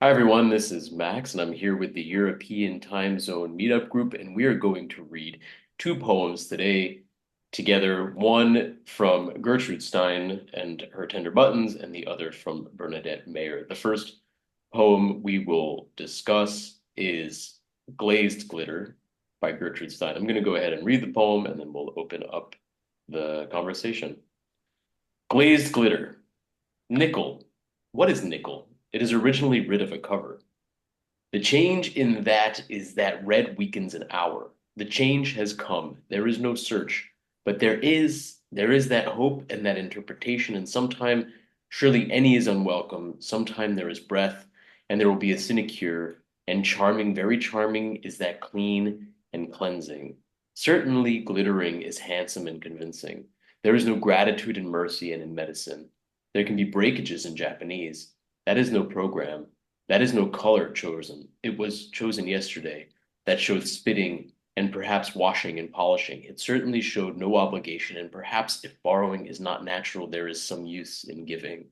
Hi everyone, this is Max, and I'm here with the European Time Zone Meetup group, and we are going to read two poems today together. One from Gertrude Stein and Her Tender Buttons, and the other from Bernadette Mayer. The first poem we will discuss is Glazed Glitter by Gertrude Stein. I'm going to go ahead and read the poem, and then we'll open up the conversation. Glazed Glitter. Nickel. What is nickel? It is originally rid of a cover. The change in that is that red weakens an hour. The change has come. There is no search, but there is that hope and that interpretation, and sometime surely any is unwelcome. Sometime there is breath, and there will be a sinecure, and charming, very charming is that clean and cleansing. Certainly glittering is handsome and convincing. There is no gratitude in mercy and in medicine. There can be breakages in Japanese. That is no program. That is no color chosen. It was chosen yesterday. That showed spitting and perhaps washing and polishing. It certainly showed no obligation, and perhaps if borrowing is not natural, there is some use in giving.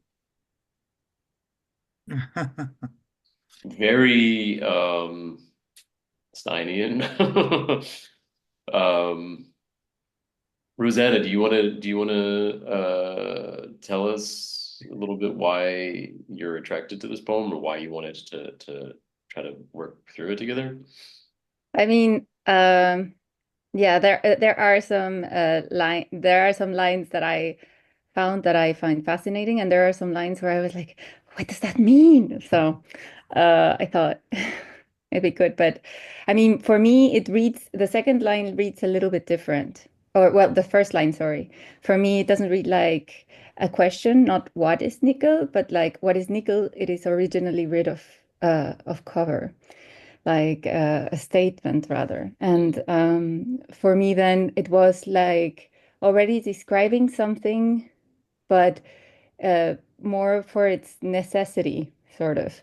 Very Steinian. um Rosetta, do you want to tell us a little bit why you're attracted to this poem or why you wanted to try to work through it together? I mean, yeah, there are some there are some lines that I found that I find fascinating, and there are some lines where I was like, what does that mean? So I thought it'd be good. But I mean, for me, the second line reads a little bit different. Or well, the first line, sorry. For me, it doesn't read like a question, not what is nickel, but like what is nickel? It is originally rid of cover, like a statement rather. And for me, then it was like already describing something, but more for its necessity, sort of.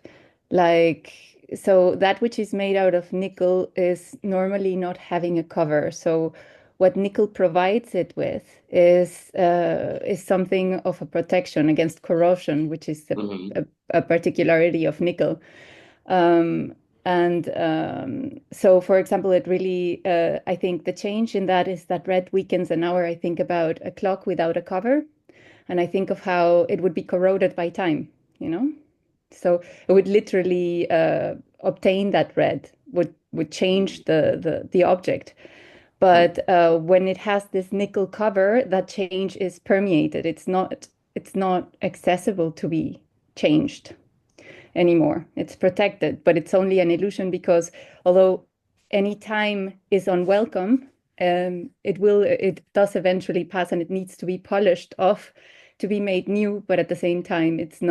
Like, so that which is made out of nickel is normally not having a cover. So what nickel provides it with is something of a protection against corrosion, which is Hmm. a particularity of nickel. Um, and so, for example, it really, I think the change in that is that red weakens an hour. I think about a clock without a cover, and I think of how it would be corroded by time, you know? So it would literally obtain that red, would change the object. But when it has this nickel cover, that change is permeated. It's not accessible to be changed anymore. It's protected, but it's only an illusion because although any time is unwelcome, it does eventually pass and it needs to be polished off to be made new, but at the same time, it's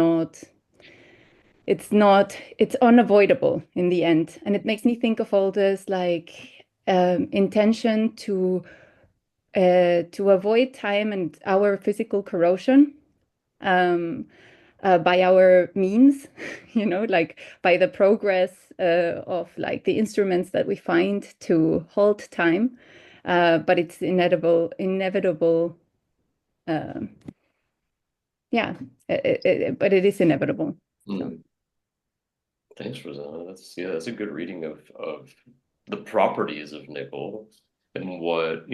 unavoidable in the end. And it makes me think of all this like intention to avoid time and our physical corrosion. By our means, like by the progress of like the instruments that we find to hold time. But it's inevitable. Uh, yeah, but it is inevitable. So, Mm. Thanks, Rosanna. That's a good reading of the properties of nickel and what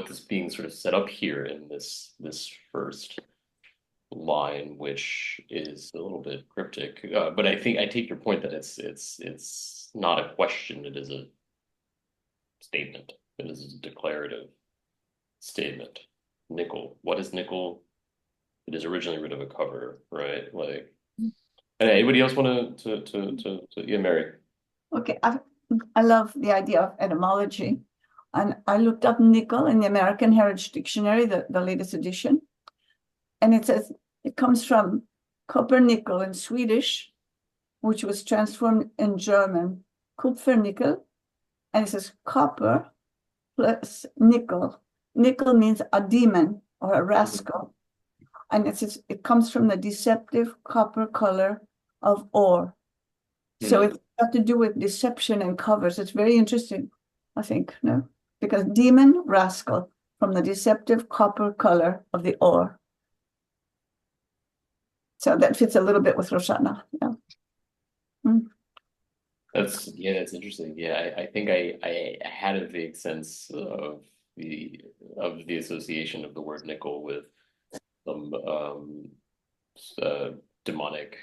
this being sort of set up here in this first line, which is a little bit cryptic. But I think I take your point that it's not a question, it is a statement. It is a declarative statement. Nickel. What is nickel? It is originally rid of a cover, right? Like, and anybody else want yeah, Mary. Okay, I love the idea of etymology. And I looked up nickel in the American Heritage Dictionary, the latest edition. And it says it comes from Kupfernickel in Swedish, which was transformed in German, Kupfernickel. And it says copper plus nickel. Nickel means a demon or a rascal. And it says it comes from the deceptive copper color of ore. So Mm-hmm. it's got to do with deception and covers. It's very interesting, I think, no? Because demon, rascal, from the deceptive copper color of the ore. So that fits a little bit with Rosanna. Yeah. Mm. That's interesting. Yeah, I think I had a vague sense of the association of the word nickel with some uh, demonic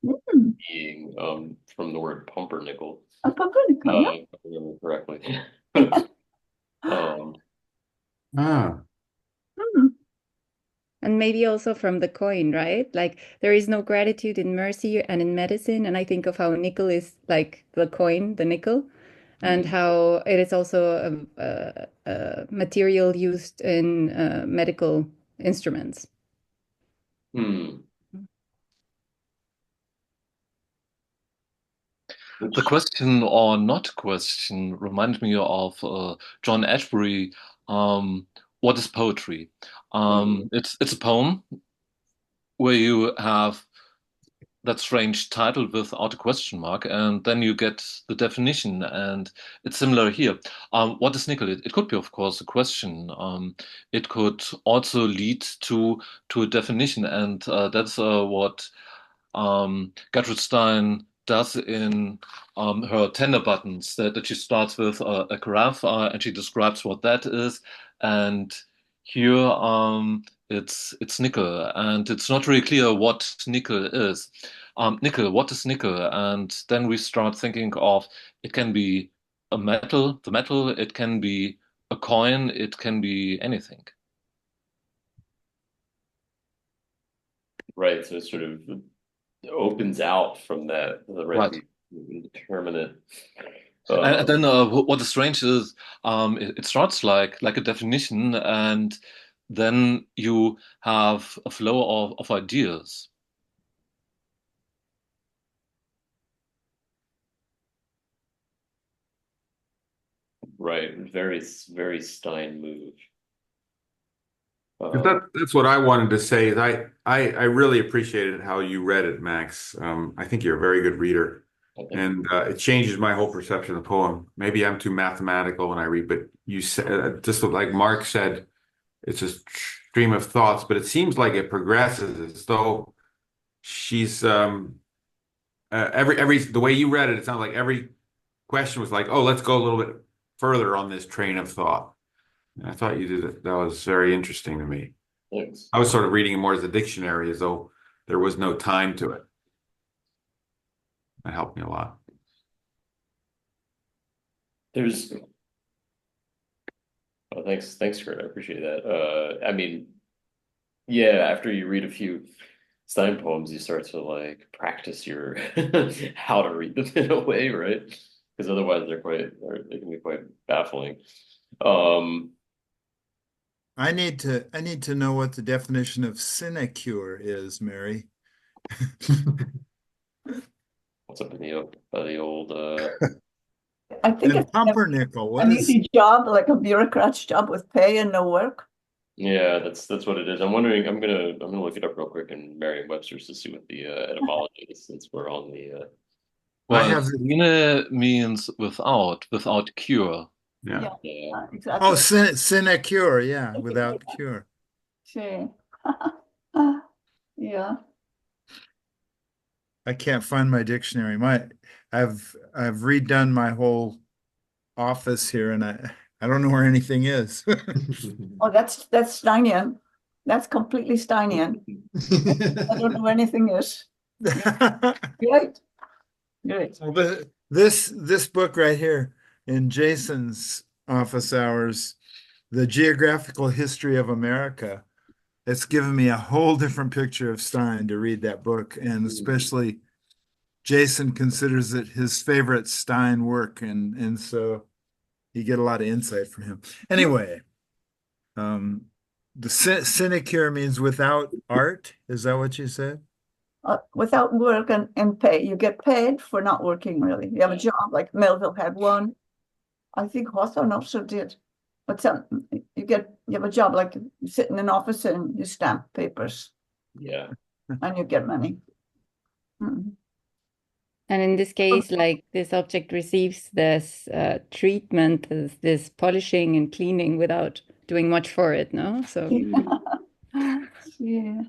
Mm. being from the word pumpernickel, A pumpernickel, yeah. if I remember correctly. Um, Ah, Mm. And maybe also from the coin, right? Like there is no gratitude in mercy and in medicine. And I think of how nickel is like the coin, the nickel, and how it is also a material used in medical instruments. hmm. The question or not question reminded me of John Ashbery. What is poetry? It's a poem where you have that strange title without a question mark, and then you get the definition, and it's similar here. What is nickel? It could be, of course, a question. It could also lead to a definition, and that's what Gertrude Stein does in her tender buttons. That she starts with a graph, and she describes what that is, and here it's nickel, and it's not really clear what nickel is. Nickel, what is nickel? And then we start thinking of it can be a metal, the metal, it can be a coin, it can be anything. Right, so it sort of opens out from that, the right, Right. indeterminate. And then what is strange is it starts like a definition, and then you have a flow of ideas. Right, very Stein move. that's what I wanted to say. Is I really appreciated how you read it, Max. I think you're a very good reader, and it changes my whole perception of the poem. Maybe I'm too mathematical when I read, but you said just like Mark said, it's a stream of thoughts, but it seems like it progresses as though she's every the way you read it, it sounds like every question was like, oh, let's go a little bit further on this train of thought. And I thought you did it. That was very interesting to me. Thanks. I was sort of reading it more as a dictionary, as though there was no time to it. That helped me a lot. There's thanks, Kurt. I appreciate that. I mean, yeah, after you read a few Stein poems, you start to like practice your how to read them in a way, right? Because otherwise they can be quite baffling. Um, I need to know what the definition of sinecure is, Mary. what's up in the old I think And it's pumpernickel. What an is easy job, like a bureaucrat's job with pay and no work. yeah, that's what it is. I'm wondering. I'm gonna look it up real quick in Merriam-Webster's to see what the etymology is, since we're on the. I Well, have sine means without cure. Yeah. Yeah. Exactly. oh sinecure, yeah, without cure. Sure. Yeah. I can't find my dictionary. I've redone my whole office here, and I don't know where anything is. Oh, that's Steinian. That's completely Steinian. I don't know where anything is. Great. Great. Well, this book right here in Jason's office hours, The Geographical History of America, it's given me a whole different picture of Stein to read that book, and especially Jason considers it his favorite Stein work, and so you get a lot of insight from him. Anyway, the sinecure means without art. Is that what you said? Without work and pay. You get paid for not working, really. You have a job, like Melville had one. I think Hawthorne also did. But you have a job, like you sit in an office and you stamp papers Yeah. and you get money. Mm. And in this case, like this object receives this treatment, this polishing and cleaning without doing much for it, no? So Yeah.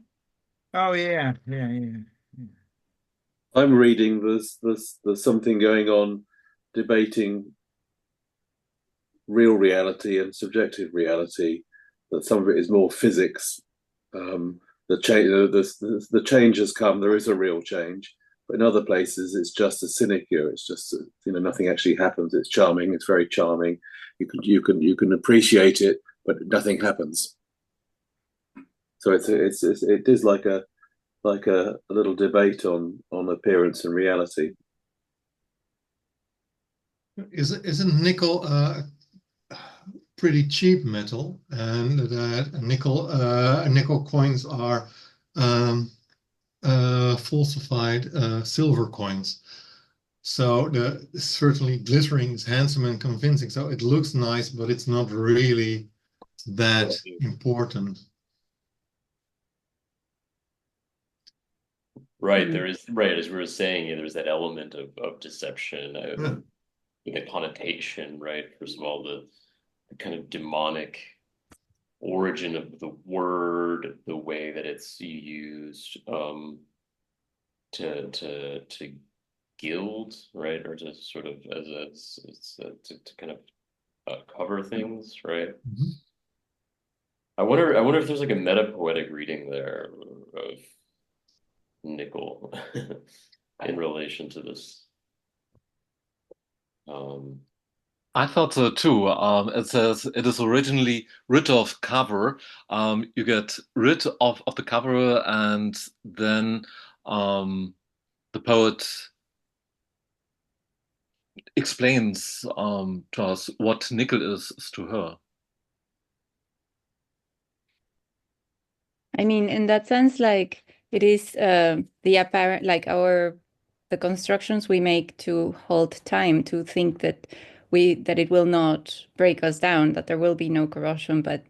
Oh yeah, yeah, yeah. I'm reading there's something going on debating real reality and subjective reality. That some of it is more physics. The change, the change has come. There is a real change, but in other places it's just a sinecure. It's just nothing actually happens. It's charming. It's very charming. You can appreciate it, but nothing happens. So it is like a little debate on appearance and reality. Isn't nickel pretty cheap metal, and that nickel coins are falsified silver coins. So certainly glittering is handsome and convincing. So it looks nice, but it's not really that important. Right, there is, right, as we were saying, there's that element of deception, the connotation, right? First of all, the kind of demonic origin of the word, the way that it's used to gild, right, or to sort of to kind of cover things, right? Mm-hmm. I wonder if there's like a meta poetic reading there of nickel in relation to this. I thought so too. It says it is originally rid of cover. You get rid of the cover, and then the poet explains to us what nickel is to her. I mean, in that sense, like it is the apparent, like the constructions we make to hold time, to think that it will not break us down, that there will be no corrosion, but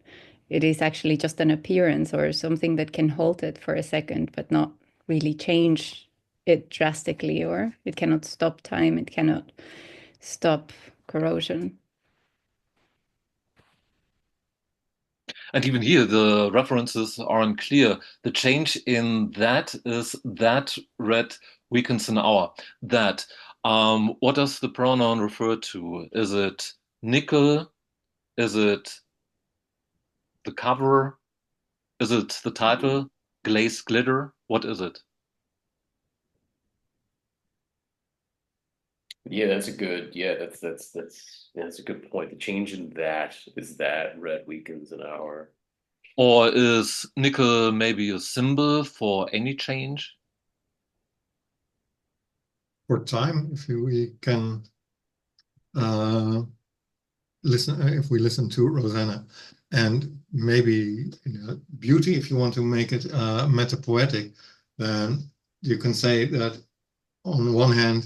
it is actually just an appearance or something that can hold it for a second, but not really change it drastically, or it cannot stop time, it cannot stop corrosion. And even here, the references are unclear. The change in that is that red weakens an hour. That. What does the pronoun refer to? Is it nickel? Is it the cover? Is it the title? Glazed Glitter? What is it? Yeah, that's a good. Yeah, that's a good point. The change in that is that red weakens an hour. Or is nickel maybe a symbol for any change? For time, if we can listen, if we listen to Rosanna, and maybe beauty, if you want to make it metapoetic, then you can say that on one hand,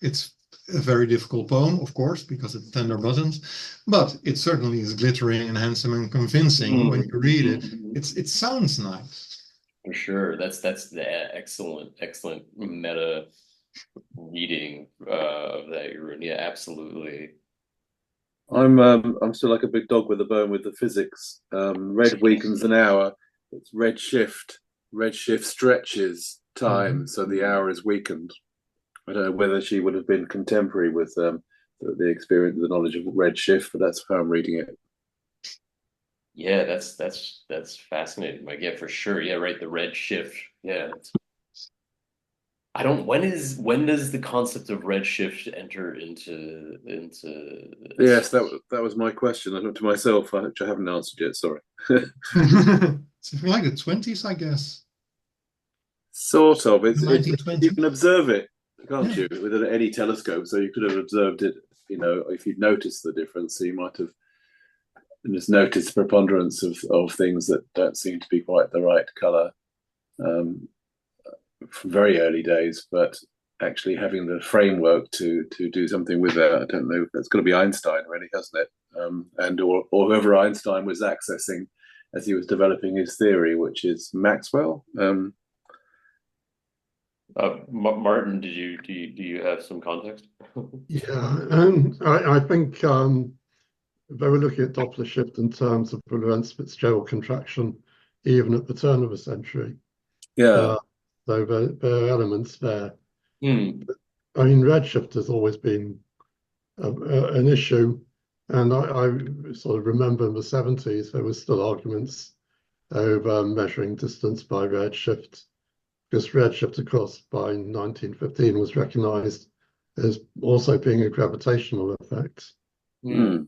it's a very difficult poem, of course, because it's tender buttons, but it certainly is glittering and handsome and convincing when you read it. It sounds nice. For sure. That's the excellent meta reading of that, Jeroen. Yeah, absolutely. I'm still like a big dog with a bone with the physics. Red weakens an hour. It's red shift. Red shift stretches time, so the hour is weakened. I don't know whether she would have been contemporary with the experience, the knowledge of red shift, but that's how I'm reading it. Yeah, that's fascinating. Like, yeah, for sure. Yeah, right. The red shift. Yeah. I don't. When does the concept of red shift enter into? Yes, that was my question. I looked to myself, which I haven't answered yet. Sorry. Something like the 20s, I guess. Sort of. It's 1920. You can observe it, can't you, with any telescope? So you could have observed it. If you'd noticed the difference, so you might have just noticed the preponderance of things that don't seem to be quite the right color. From very early days, but actually having the framework to do something with it, I don't know. It's got to be Einstein, really, hasn't it? Or whoever Einstein was accessing as he was developing his theory, which is Maxwell. Martin, do you have some context? Yeah, I think they were looking at Doppler shift in terms of Lorentz Fitzgerald contraction, even at the turn of the century. Yeah. So there are elements there. Hmm. I mean, redshift has always been an issue, and I sort of remember in the 70s there were still arguments over measuring distance by redshift, because redshift, of course, by 1915 was recognized as also being a gravitational effect. Hmm.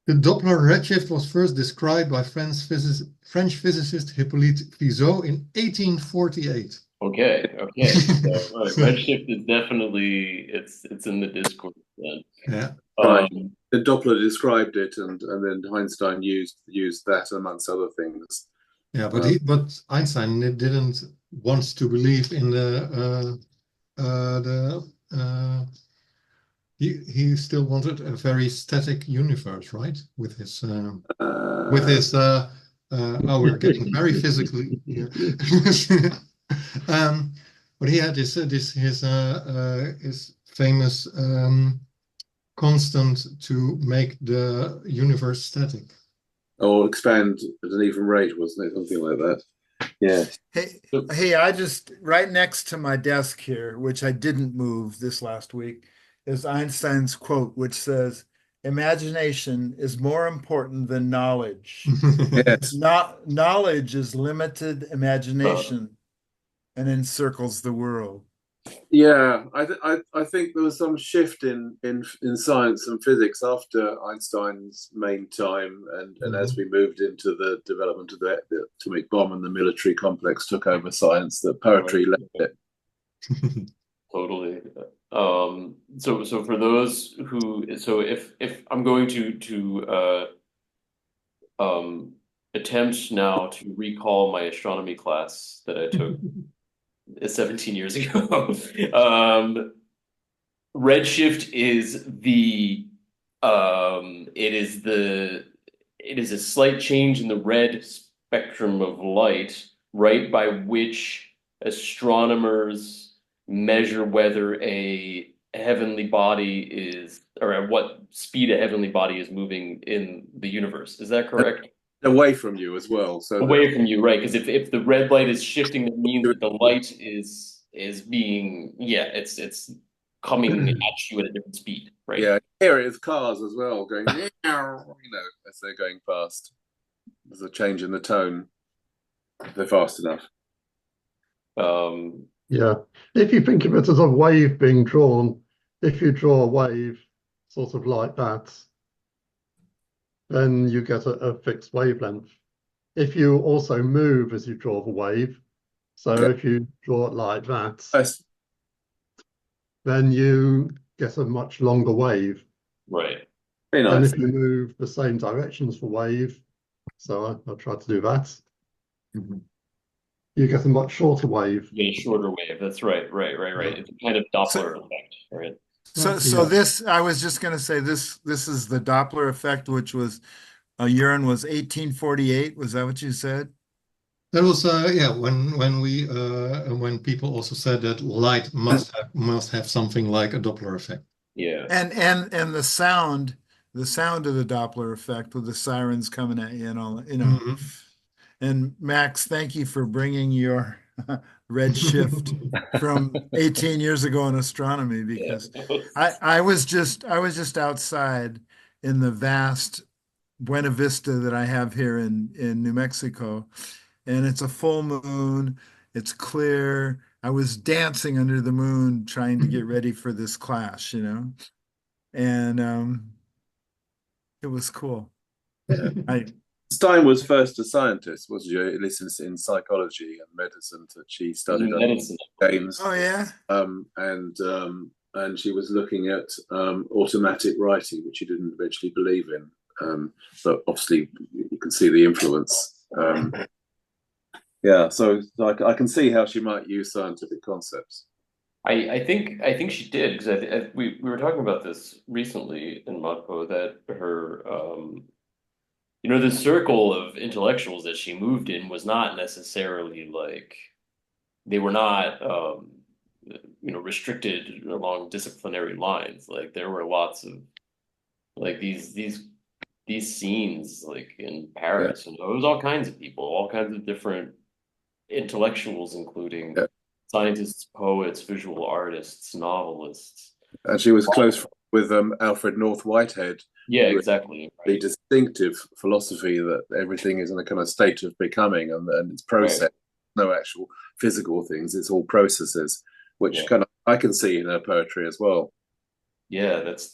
The Doppler redshift was first described by French physicist Hippolyte Fizeau in 1848. Okay. So, right. Redshift is definitely it's in the discourse then. Yeah. Right. And Doppler described it, and then Einstein used that amongst other things. Yeah, but Einstein didn't want to believe in he still wanted a very static universe, right? With his we're getting very physically here. But he had his famous constant to make the universe static. Or expand at an even rate, wasn't it? Something like that. Yeah. Hey, I just right next to my desk here, which I didn't move this last week, is Einstein's quote, which says, "Imagination is more important than knowledge. Yes. Knowledge is limited imagination and encircles the world." Yeah, I think there was some shift in science and physics after Einstein's main time, and as we moved into the development of the atomic bomb and the military complex took over science, that poetry left it. Totally. So for those who, if I'm going to attempt now to recall my astronomy class that I took 17 years ago, redshift is it is a slight change in the red spectrum of light, right, by which astronomers measure whether a heavenly body is, or at what speed a heavenly body is moving in the universe. Is that correct? Away from you as well. So away from you, right? Because if the red light is shifting, that means that the light is being, it's coming at you at a different speed, right? Yeah, here it is cars as well going, as they're going past. There's a change in the tone. They're fast enough. Yeah, if you think of it as a wave being drawn, if you draw a wave sort of like that, then you get a fixed wavelength. If you also move as you draw the wave, so if you draw it like that, then you get a much longer wave. Right. Very nice. And if you move the same directions for wave, so I'll try to do that, you get a much shorter wave. You get a shorter wave. That's right. It's a kind of Doppler effect, right? So this, I was just going to say this is the Doppler effect, which was Urine was 1848. Was that what you said? That was when people also said that light must have something like a Doppler effect. Yeah. And the sound of the Doppler effect with the sirens coming at you and all that, Mm-hmm. And Max, thank you for bringing your redshift from 18 years ago in astronomy, because I was just outside in the vast Buena Vista that I have here in New Mexico, and it's a full moon. It's clear. I was dancing under the moon trying to get ready for this class, and it was cool. Stein was first a scientist, wasn't she? At least in psychology and medicine, that she studied medicine. Games. Oh yeah. And she was looking at automatic writing, which she didn't eventually believe in. But obviously, you can see the influence. Yeah, so I can see how she might use scientific concepts. I think she did, because we were talking about this recently in Modpo, that her the circle of intellectuals that she moved in was not necessarily like, they were not restricted along disciplinary lines. Like there were lots of like these scenes like in Paris, it was all kinds of people, all kinds of different intellectuals, including Yeah. scientists, poets, visual artists, novelists. And she was close with Alfred North Whitehead. Yeah, who exactly. The distinctive philosophy that everything is in a kind of state of becoming, and it's process, no actual physical things, it's all processes, which kind of I can see in her poetry as well. Yeah, that's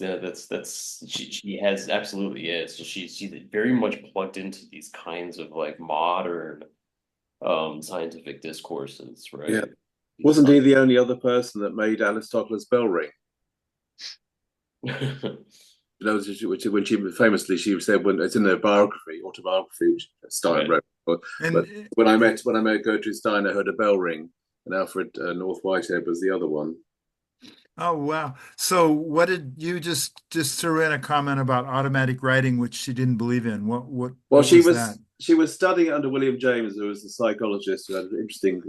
she has absolutely is. So she's very much plugged into these kinds of like modern scientific discourses, right? Yeah. Wasn't he the only other person that made Aristotle's bell ring? You know, which when she famously she said when it's in her autobiography, which Stein wrote. But when I met Gertrude Stein, I heard a bell ring, and Alfred North Whitehead was the other one. Oh, wow. So what did you just threw in a comment about automatic writing, which she didn't believe in? What she was that? She was studying under William James, who was a psychologist who had interesting,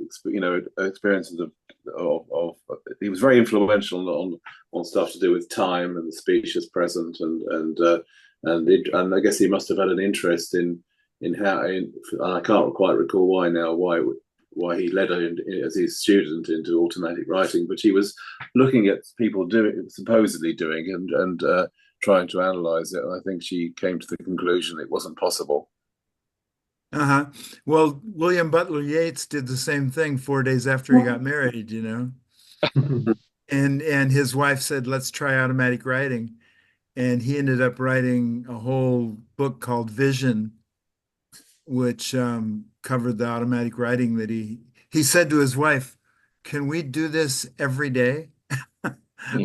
experiences of he was very influential on stuff to do with time and the specious present, and I guess he must have had an interest in how, and I can't quite recall why now, why he led her as his student into automatic writing, but he was looking at people supposedly doing and trying to analyze it, and I think she came to the conclusion it wasn't possible. Uh-huh. Well, William Butler Yeats did the same thing 4 days after he got married, you know. And his wife said, let's try automatic writing. And he ended up writing a whole book called Vision, which covered the automatic writing that he said to his wife, can we do this every day?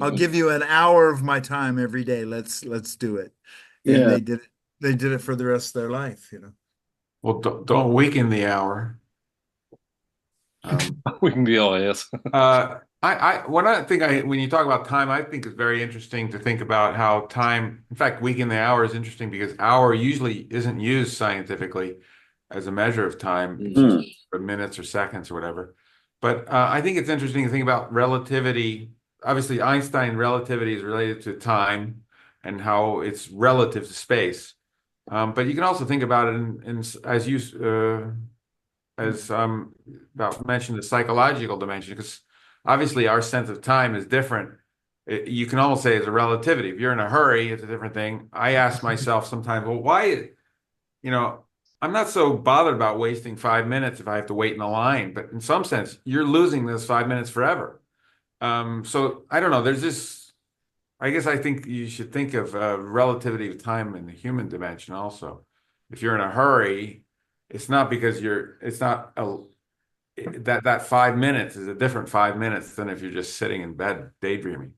I'll give you an hour of my time every day. Let's do it. And Yeah. They did it for the rest of their life, you know. Well, don't weaken the hour. Weaken the hour, yes. When you talk about time, I think it's very interesting to think about how time, in fact, weaken the hour is interesting because hour usually isn't used scientifically as a measure of time, for minutes or seconds or whatever. But I think it's interesting to think about relativity. Obviously, Einstein relativity is related to time and how it's relative to space. But you can also think about it as you about mentioned the psychological dimension, because obviously our sense of time is different. You can almost say it's a relativity. If you're in a hurry, it's a different thing. I ask myself sometimes, well, why, I'm not so bothered about wasting 5 minutes if I have to wait in a line, but in some sense, you're losing those 5 minutes forever. So I don't know. There's this, I guess I think you should think of relativity of time in the human dimension also. If you're in a hurry, it's not because that 5 minutes is a different 5 minutes than if you're just sitting in bed daydreaming.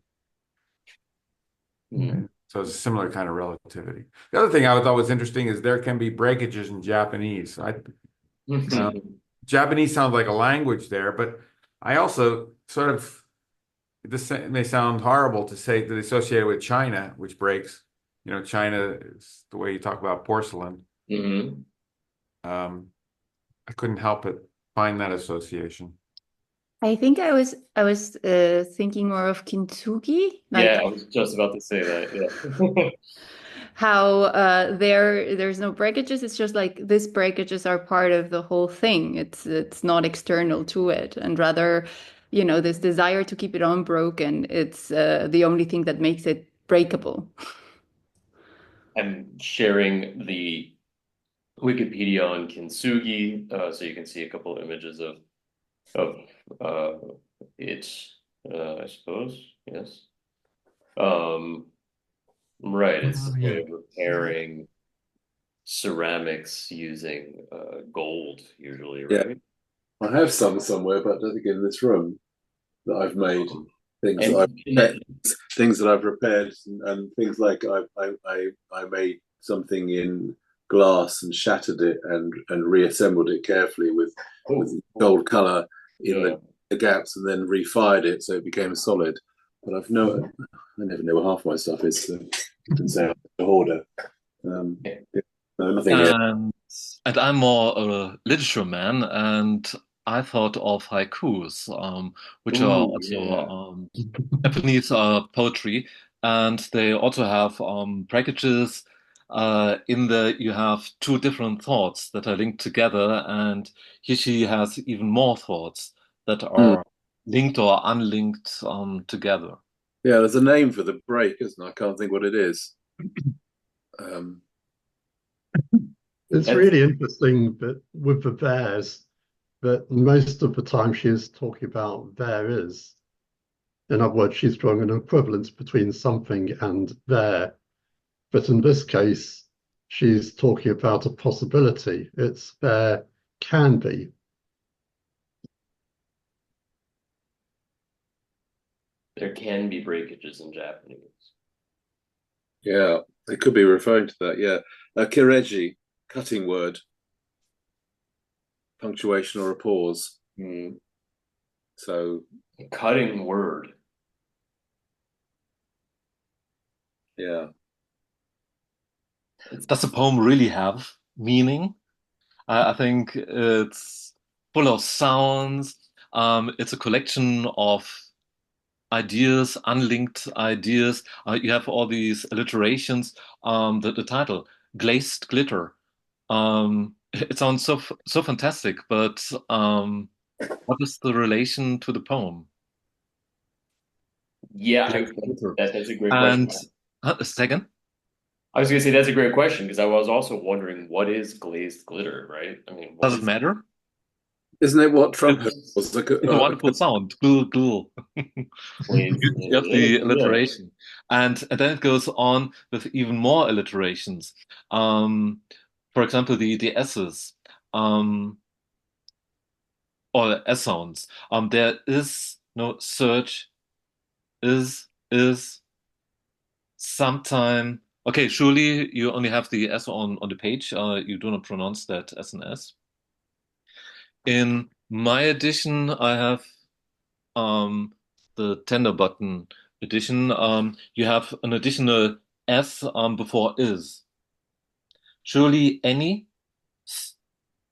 So it's a similar kind of relativity. The other thing I thought was interesting is there can be breakages in Japanese. Japanese sounds like a language there, but I also sort of, this may sound horrible to say that associated with China, which breaks. China is the way you talk about porcelain. I couldn't help but find that association. I think I was thinking more of kintsugi. Yeah, I was just about to say that. Yeah. How there's no breakages. It's just like these breakages are part of the whole thing. It's not external to it, and rather, this desire to keep it unbroken. It's the only thing that makes it breakable. I'm sharing the Wikipedia on kintsugi, so you can see a couple of images of it. I suppose, yes. Right, it's a way of repairing ceramics using gold, usually, right? Yeah. I have some somewhere, but I don't think in this room that I've made things that I've repaired, and things like I made something in glass and shattered it and reassembled it carefully with gold color in the gaps, and then refired it so it became solid. But I never know where half my stuff is. So you can say I'm a hoarder. No, nothing here. And I'm more a literature man, and I thought of haikus, which are also Japanese poetry, and they also have breakages in the you have two different thoughts that are linked together, and here she has even more thoughts that are linked or unlinked together. Yeah, there's a name for the break, isn't there? I can't think what it is. Um, It's really interesting, but with the theirs, that most of the time she is talking about there is. In other words, she's drawing an equivalence between something and there. But in this case, she's talking about a possibility. It's there can be. There can be breakages in Japanese. yeah, they could be referring to that. Yeah, kireji, cutting word, punctuation or a pause. So Cutting word. yeah. Does the poem really have meaning? I think it's full of sounds. It's a collection of ideas, unlinked ideas. You have all these alliterations. The title, Glazed Glitter. It sounds so fantastic, but what is the relation to the poem? Yeah, Glazed Glitter. that's a great And question. a second. I was going to say that's a great question because I was also wondering what is glazed glitter, right? I mean, what Does it is matter? Isn't it what trumpet was? It's a wonderful sound. Glue, glue. glazed You have glitter? the Yeah. alliteration. And then it goes on with even more alliterations. For example, the S's, or the S sounds. There is no search, is, sometime. Okay, surely you only have the S on the page. You do not pronounce that as an S. In my edition, I have the tender button edition. You have an additional S before is. Surely any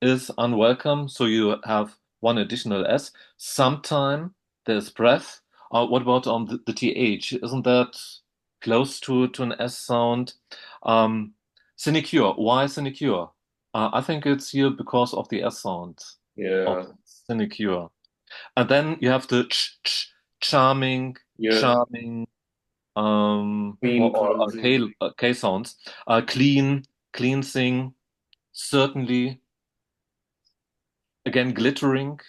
is unwelcome, so you have one additional S. Sometime there's breath. What about the TH? Isn't that close to an S sound? Sinecure. Why sinecure? I think it's here because of the S sound of Yeah. sinecure. And then you have the charming, Yeah. charming, Clean, or clumsy. K sounds. Clean, cleansing, certainly. Again, glittering.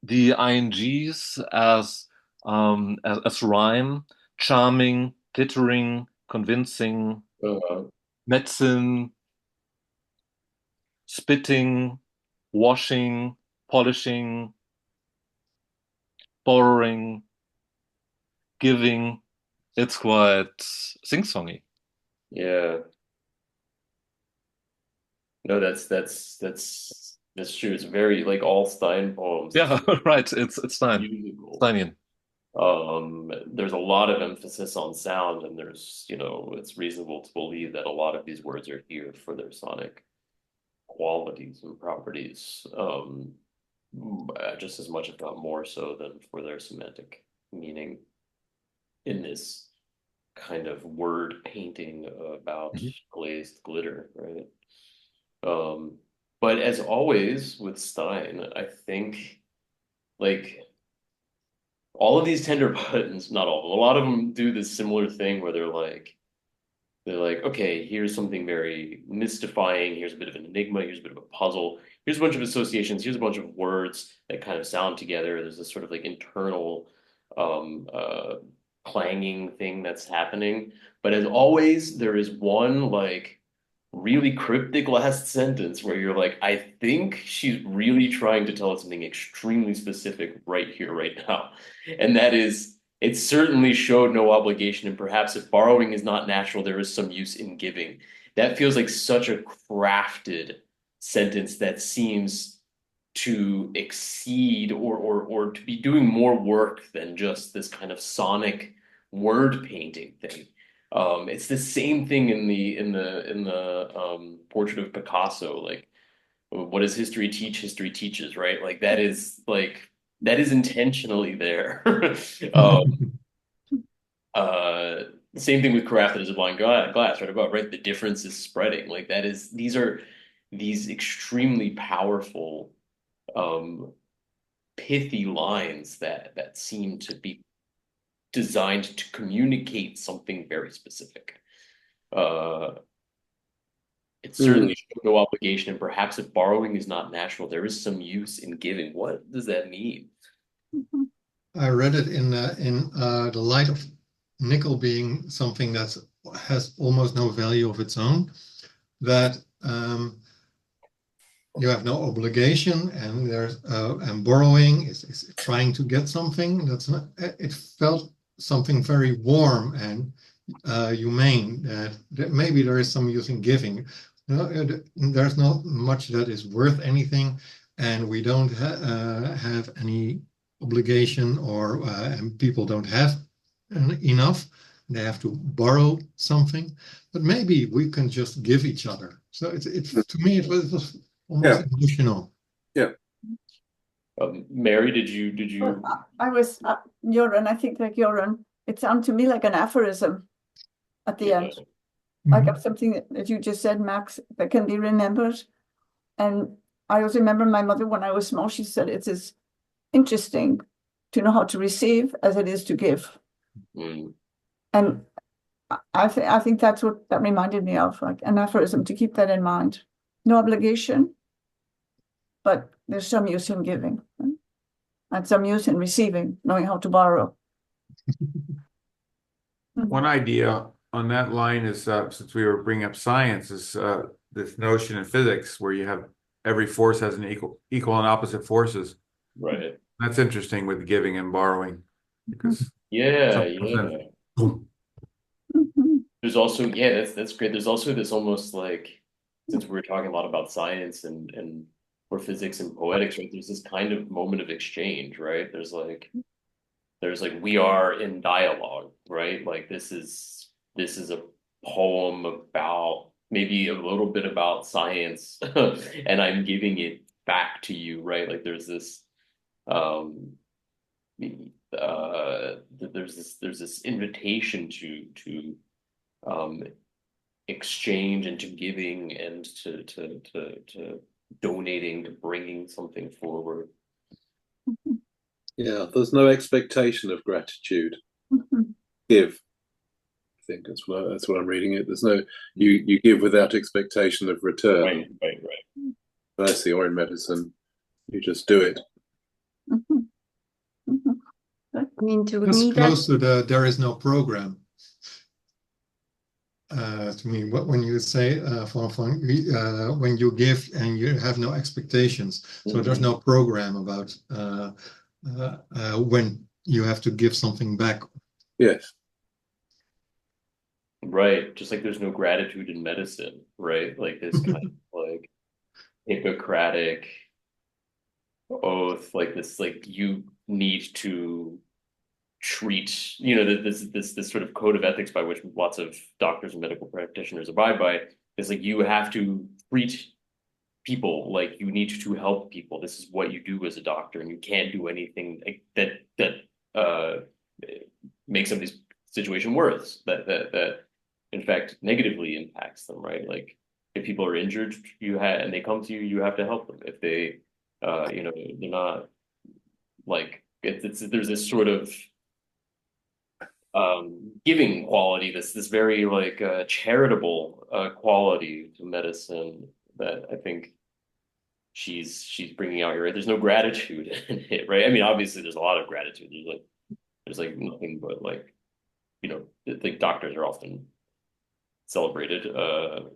The INGs as rhyme, charming, glittering, convincing, medicine, spitting, washing, polishing, borrowing, giving. It's quite sing-songy. Yeah. No, that's true. It's very like all Stein poems. Yeah, right. It's Stein. Musical. Steinian. There's a lot of emphasis on sound, and there's, it's reasonable to believe that a lot of these words are here for their sonic qualities and properties, just as much, if not more so, than for their semantic meaning in this kind of word painting about glazed glitter, right? But as always with Stein, I think like all of these tender buttons, not all of them, a lot of them do this similar thing where they're like, okay, here's something very mystifying. Here's a bit of an enigma. Here's a bit of a puzzle. Here's a bunch of associations. Here's a bunch of words that kind of sound together. There's this sort of like internal um, uh, clanging thing that's happening. But as always, there is one like really cryptic last sentence where you're like, I think she's really trying to tell us something extremely specific right here, right now. And that is, it certainly showed no obligation, and perhaps if borrowing is not natural, there is some use in giving. That feels like such a crafted sentence that seems to exceed or to be doing more work than just this kind of sonic word painting thing. It's the same thing in the portrait of Picasso. Like, what does history teach? History teaches, right? Like that is intentionally there. Um, uh, same thing with crafted as a blind glass right above, right? The difference is spreading. Like that is these are these extremely powerful, pithy lines that seem to be designed to communicate something very specific. It certainly shows no obligation, and perhaps if borrowing is not natural, there is some use in giving. What does that mean? I read it in the light of nickel being something that has almost no value of its own, that you have no obligation, and there's and borrowing is trying to get something. That's not. It felt something very warm and humane. That maybe there is some use in giving. There's not much that is worth anything, and we don't have any obligation, or and people don't have enough. They have to borrow something, but maybe we can just give each other. So it's to me it was almost emotional. Yeah. Mary, did you? Well, I was Joran. I think like Joran, it sounded to me like an aphorism at the end. Like something that you just said, Max, that can be remembered. And I also remember my mother when I was small, she said it's as interesting to know how to receive as it is to give. And I think that's what that reminded me of, like an aphorism, to keep that in mind. No obligation, but there's some use in giving, and some use in receiving, knowing how to borrow. One idea on that line is, since we were bringing up science, is this notion in physics where you have every force has an equal and opposite forces. Right. That's interesting with giving and borrowing, because yeah. There's also that's great. There's also this almost like, since we were talking a lot about science and or physics and poetics, right? There's this kind of moment of exchange, right? There's like we are in dialogue, right? Like this is a poem about maybe a little bit about science, and I'm giving it back to you, right? Like there's this there's this invitation to exchange and to giving and to donating, to bringing something forward. Yeah, there's no expectation of gratitude. Give. I think that's what I'm reading it. There's no you give without expectation of return. Right. Mercy, or in medicine, you just do it. I mean, to That's me, close to the there is no program. To me, when you say when you give and you have no expectations, so there's no program about when you have to give something back. Yes. Right. Just like there's no gratitude in medicine, right? Like this kind of like Hippocratic oath, like this, like you need to treat, this sort of code of ethics by which lots of doctors and medical practitioners abide by is like you have to treat people like you need to help people. This is what you do as a doctor, and you can't do anything that makes somebody's situation worse, that in fact negatively impacts them, right? Like if people are injured, and they come to you, you have to help them. If they they're not, like there's this sort of giving quality, this very like charitable quality to medicine that I think she's bringing out here. Right? There's no gratitude in it, right? I mean, obviously there's a lot of gratitude. There's nothing but like, like doctors are often celebrated,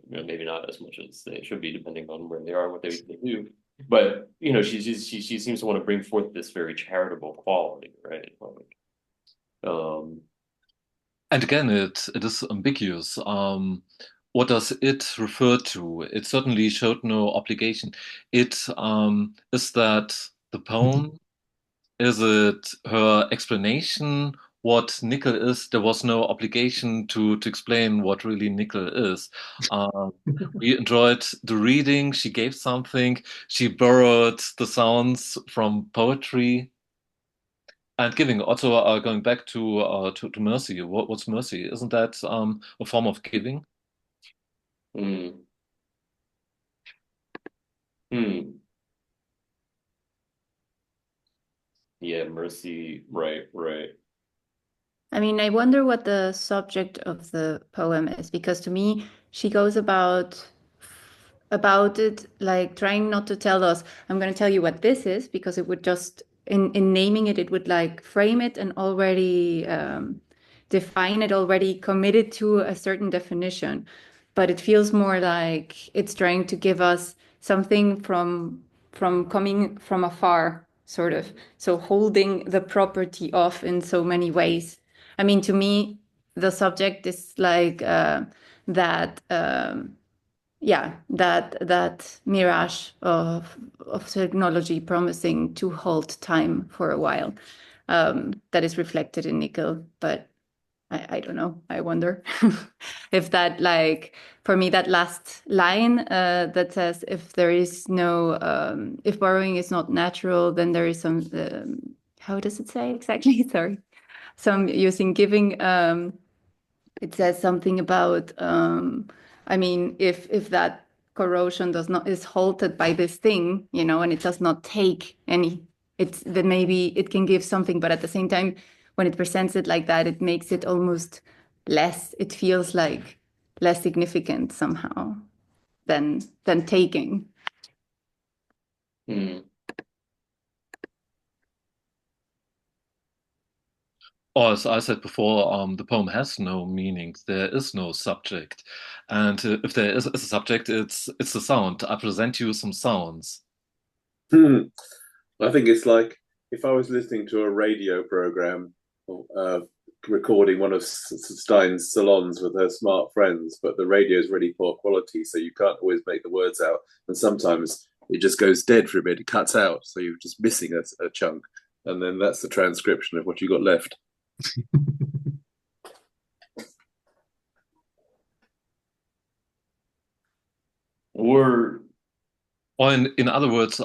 maybe not as much as they should be, depending on where they are and what they do. But she seems to want to bring forth this very charitable quality, right? And again, it is ambiguous. What does it refer to? It certainly showed no obligation. It is that the poem? Is it her explanation what nickel is? There was no obligation to explain what really nickel is. We enjoyed the reading. She gave something. She borrowed the sounds from poetry. And giving also going back to mercy. What's mercy? Isn't that a form of giving? Hmm. Hmm. Yeah, mercy. Right, right. I mean, I wonder what the subject of the poem is, because to me, she goes about it like trying not to tell us, I'm going to tell you what this is, because it would just in naming it, it would like frame it and already define it, already committed to a certain definition. But it feels more like it's trying to give us something from coming from afar, sort of. So holding the property of in so many ways. I mean, to me, the subject is like that. Yeah, that mirage of technology promising to hold time for a while. That is reflected in nickel, but I don't know. I wonder if that, like, for me, that last line that says, if there is no, if borrowing is not natural, then there is some, how does it say exactly? Sorry. Some using giving, it says something about, I mean, if that corrosion does not is halted by this thing, you know, and it does not take any, it's then maybe it can give something, but at the same time, when it presents it like that, it makes it almost less. It feels like less significant somehow than taking. Hmm. Or as I said before, the poem has no meaning. There is no subject, and if there is a subject, it's a sound. I present you some sounds. Hmm. I think it's like if I was listening to a radio program recording one of Stein's salons with her smart friends, but the radio is really poor quality, so you can't always make the words out. And sometimes it just goes dead for a bit, it cuts out, so you're just missing a chunk. And then that's the transcription of what you got left. Or Or in other words,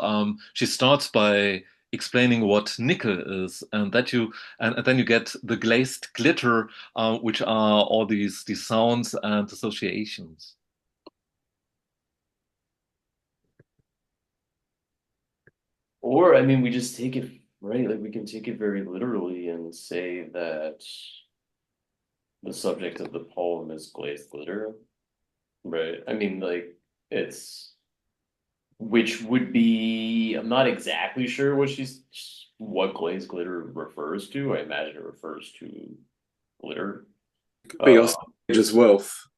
she starts by explaining what nickel is, and that you and then you get the glazed glitter, which are all these sounds and associations. Or I mean, we just take it, right? Like we can take it very literally and say that the subject of the poem is glazed glitter, right? I mean, like it's which would be, I'm not exactly sure what glazed glitter refers to. I imagine it refers to glitter. It could be Australia's wealth.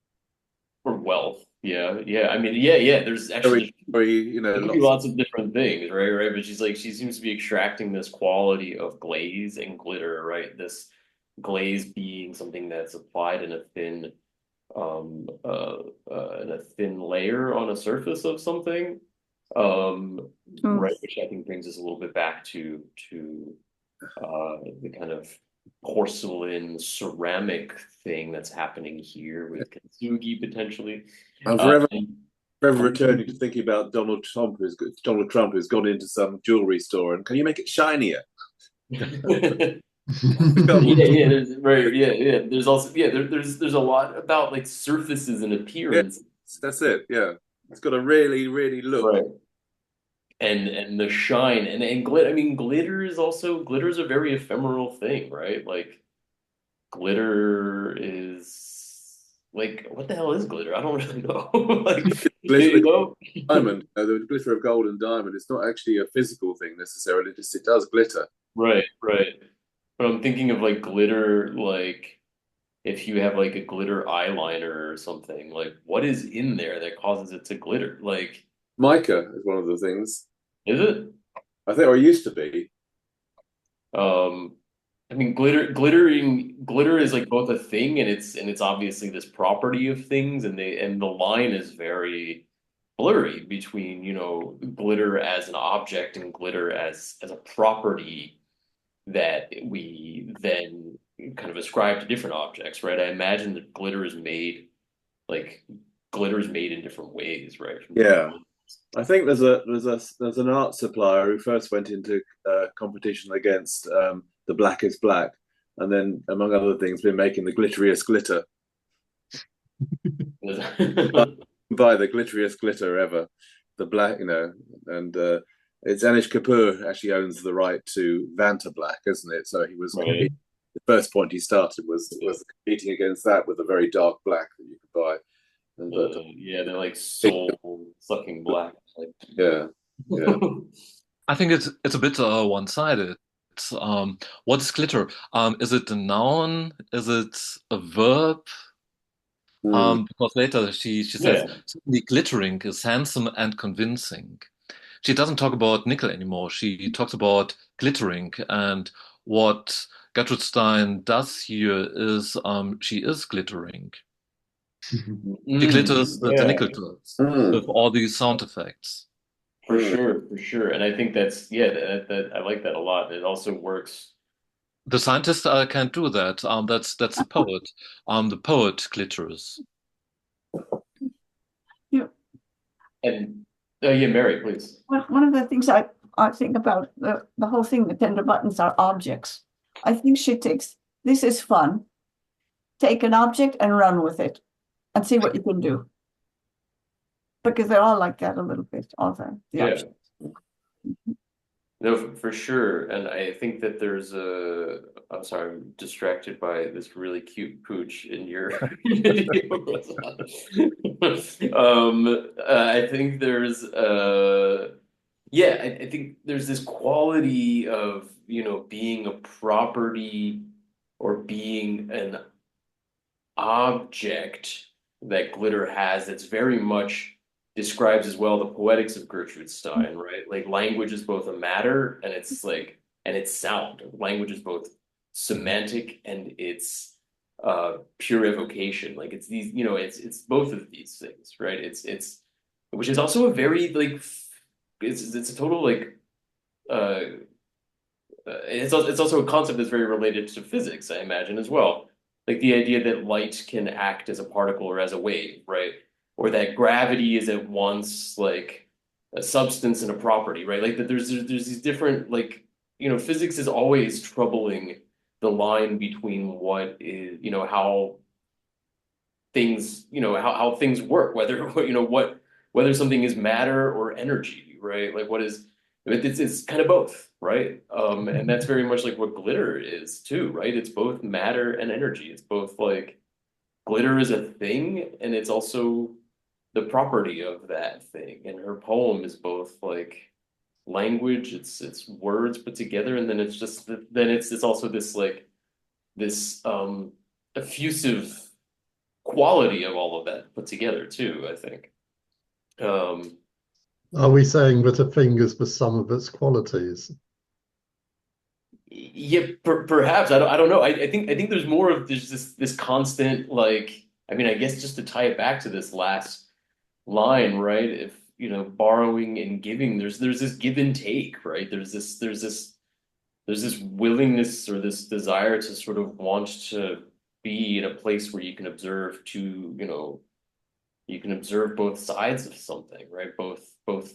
Or wealth. Yeah, yeah. I mean, yeah, yeah. There's actually there could be lots of different things, right? Right. But she seems to be extracting this quality of glaze and glitter, right? This glaze being something that's applied in a thin layer on a surface of something. Right, which I think brings us a little bit back to the kind of porcelain ceramic thing that's happening here with kintsugi potentially. I'm forever returning to thinking about Donald Trump, who's gone into some jewelry store and can you make it shinier? Yeah, there's right, yeah. There's also there's a lot about like surfaces and appearance. Yeah, that's it. Yeah, it's got a really, really look. Right. And the shine and glitter. I mean, glitter is a very ephemeral thing, right? Like glitter is like what the hell is glitter? I don't really know. Like glitter of diamond, the glitter of gold and diamond. It's not actually a physical thing necessarily. Just it does glitter. Right, right. But I'm thinking of like glitter, like if you have like a glitter eyeliner or something, like what is in there that causes it to glitter? Like mica is one of the things. Is it? I think, or it used to be. I mean, glitter is like both a thing and it's obviously this property of things, and the line is very blurry between, glitter as an object and glitter as a property that we then kind of ascribe to different objects, right? I imagine that glitter is made in different ways, right? Yeah. I think there's an art supplier who first went into competition against the Black is Black, and then among other things, been making the glitteriest glitter. Buy the glitteriest glitter ever, the black, and it's Anish Kapoor actually owns the right to Vanta Black, isn't it? So he was Right. the first point he started was competing against that with a very dark black that you could buy. And yeah, they're like soul sucking black. Like, yeah. I think it's a bit one-sided. What is glitter? Is it a noun? Is it a verb? Because later she says certainly glittering is handsome and convincing. She doesn't talk about nickel anymore. She talks about glittering, and what Gertrude Stein does here is she is glittering. She glitters the nickel clips with all these sound effects. For sure. And I think that's that I like that a lot. It also works. The scientist can't do that. That's the poet. The poet glitters. Yeah. And yeah, Mary, please. One of the things I think about the whole thing, the tender buttons are objects. I think she takes, this is fun. Take an object and run with it and see what you can do. Because they're all like that a little bit, all the objects. No, for sure. And I think that there's I'm sorry, I'm distracted by this really cute pooch in your video. I think there's I think there's this quality of, being a property or being an object that glitter has that's very much describes as well the poetics of Gertrude Stein, right? Like language is both a matter and it's sound. Language is both semantic and it's pure evocation. Like it's these, it's both of these things, right? It's which is also a very like it's a total like it's also a concept that's very related to physics, I imagine, as well. Like the idea that light can act as a particle or as a wave, right? Or that gravity is at once like a substance and a property, right? Like that there's these different like, physics is always troubling the line between what is, how things, how things work, whether whether something is matter or energy, right? Like what is it's kind of both, right? And that's very much like what glitter is too, right? It's both matter and energy. It's both like glitter is a thing and it's also the property of that thing. And her poem is both like language, it's words put together, and then it's also this like this effusive quality of all of that put together too, I think. Are we saying that a thing is for some of its qualities? Yeah, perhaps. I don't know. I think there's more of this constant like, I mean, I guess just to tie it back to this last line, right? If borrowing and giving, there's this give and take, right? There's this willingness or this desire to sort of want to be in a place where you can observe you can observe both sides of something, right? Both what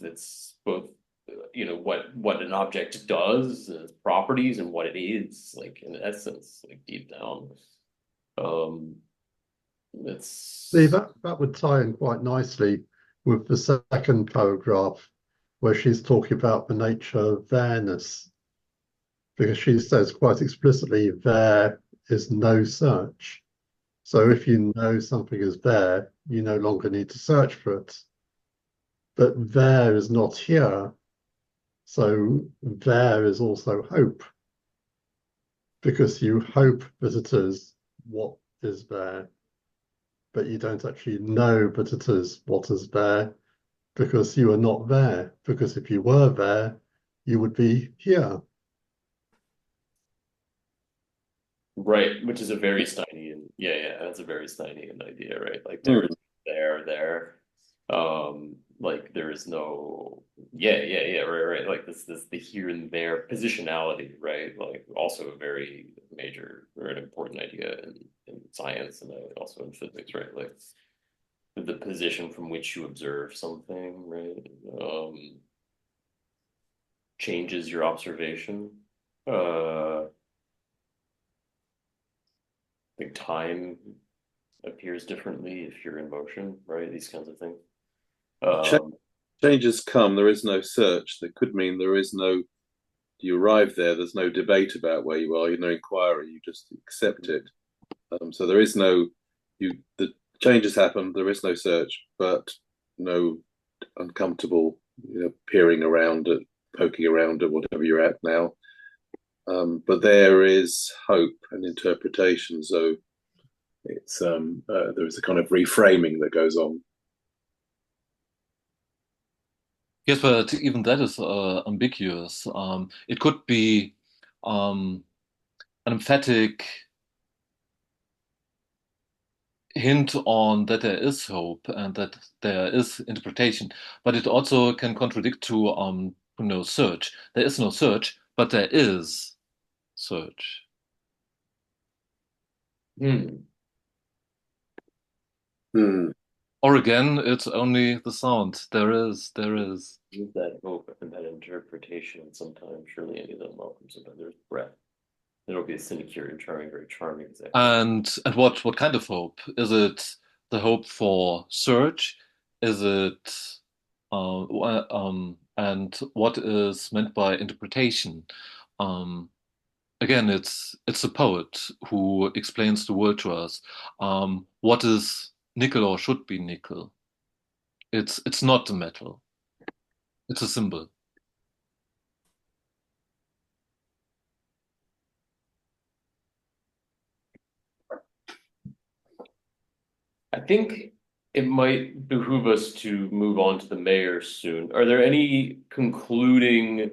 an object does, its properties, and what it is, like in essence, like deep down. It's See, that would tie in quite nicely with the second paragraph where she's talking about the nature of there-ness, because she says quite explicitly, there is no search. So if you know something is there, you no longer need to search for it. But there is not here. So there is also hope, because you hope that it is what is there, but you don't actually know that it is what is there because you are not there. Because if you were there, you would be here. right, which is a very Steinian, that's a very Steinian idea, right? Like there is there. Like there is no, right. Like this the here and there positionality, right? Like also a very major or an important idea in science and also in physics, right? Like the position from which you observe something, right? Changes your observation. Like time appears differently if you're in motion, right? These kinds of things. Changes come, there is no search. That could mean there is no, you arrive there, there's no debate about where you are, no inquiry, you just accept it. So there is no, the changes happen, there is no search, but no uncomfortable, peering around at, poking around at whatever you're at now. But there is hope and interpretation. So it's there's a kind of reframing that goes on. Yes, but even that is ambiguous. It could be an emphatic hint on that there is hope and that there is interpretation, but it also can contradict to search. There is no search, but there is search. Or again, it's only the sound. There is. Use that hope and that interpretation, and sometimes surely any of them welcomes it. There's breath. There'll be a sinecure and charming, very charming. Exactly. And what kind of hope? Is it the hope for search? Is it and what is meant by interpretation? Again, it's a poet who explains the world to us. What is nickel or should be nickel? It's not the metal. It's a symbol. I think it might behoove us to move on to the mayor soon. Are there any concluding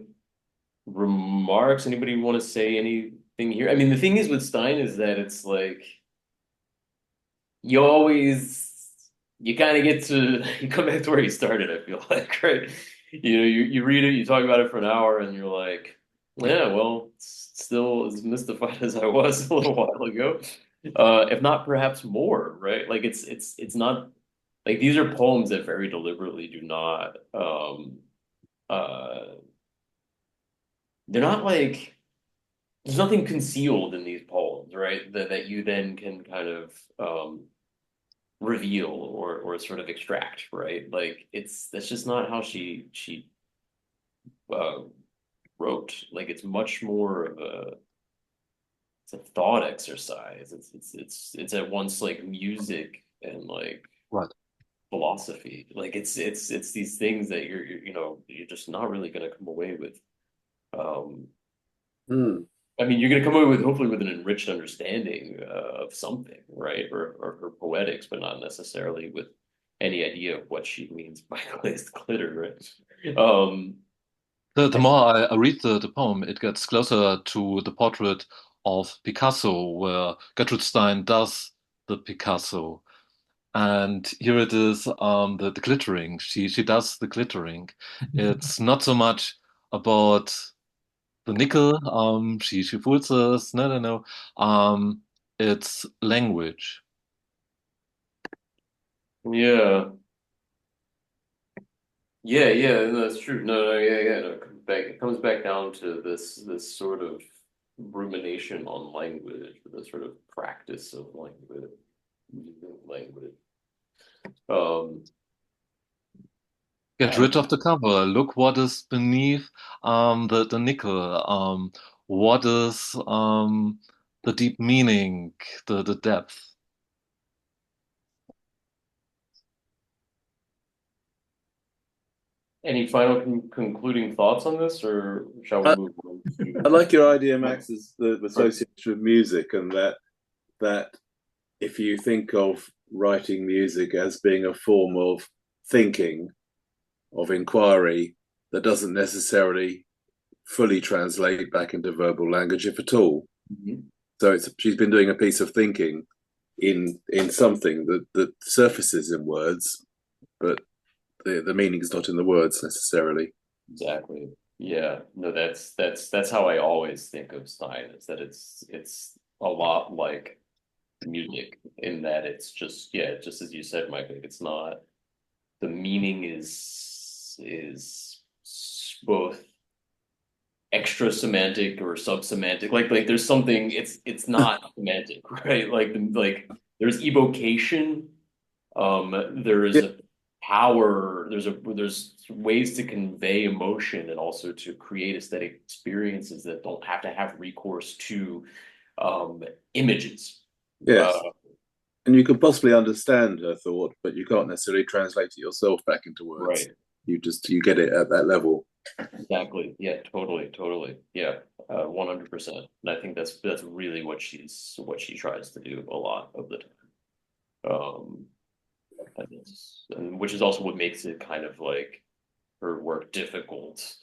remarks? Anybody want to say anything here? I mean, the thing is with Stein is that it's like you kind of get to you come back to where you started, I feel like, right? You read it, you talk about it for an hour, and you're like, yeah, well, it's still as mystified as I was a little while ago. If not perhaps more, right? Like it's not like these are poems that very deliberately do not they're not like there's nothing concealed in these poems, right? That you then can kind of reveal or sort of extract, right? Like that's just not how she wrote. Like it's much more of a thought exercise. It's at once like music and like right. philosophy. Like it's these things that you're just not really gonna come away with. I mean, you're gonna come away with hopefully with an enriched understanding of something, right? Or her poetics, but not necessarily with any idea of what she means by glazed glitter, right? The more I read the poem, it gets closer to the portrait of Picasso, where Gertrude Stein does the Picasso. And here it is, the glittering. She does the glittering. It's not so much about the nickel. She fools us. No. It's language. Yeah. Yeah, no, that's true. No, yeah. No, it comes back down to this sort of rumination on language, the sort of practice of language, using language. Get rid of the cover. Look what is beneath the nickel. What is the deep meaning, the depth. Any final concluding thoughts on this, or shall we move on to? I like your idea, Max, is the association with music, and that if you think of writing music as being a form of thinking, of inquiry, that doesn't necessarily fully translate back into verbal language, if at all. Mm-hmm. So she's been doing a piece of thinking in something that surfaces in words, but the meaning is not in the words necessarily. Exactly. Yeah. No, that's how I always think of Stein, is that it's a lot like music in that it's just, yeah, just as you said, Mike, like it's not, the meaning is both extra semantic or sub semantic. Like there's something, it's not semantic, right? Like there's evocation, there is Yeah, a power, there's ways to convey emotion and also to create aesthetic experiences that don't have to have recourse to images. yes. Uh, And you can possibly understand her thought, but you can't necessarily translate it yourself back into words. right. You get it at that level. Exactly. Yeah, totally. Yeah, 100%. And I think that's really what she tries to do a lot of the time. And which is also what makes it kind of like her work difficult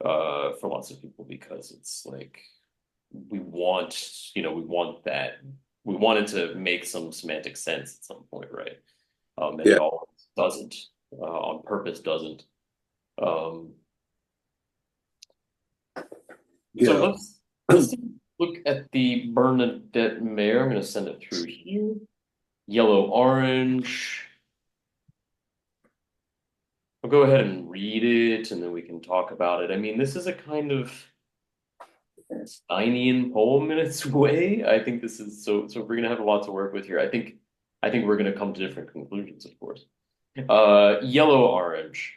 for lots of people because it's like we want that we want it to make some semantic sense at some point, right? And Yeah, it all doesn't on purpose doesn't. Um, So yeah. let's look at the Bernadette Mayer. I'm going to send it through here. Yellow orange. I'll go ahead and read it, and then we can talk about it. I mean, this is a kind of Steinian poem in its way. I think this is so we're gonna have a lot to work with here. I think we're gonna come to different conclusions, of course. Yellow orange.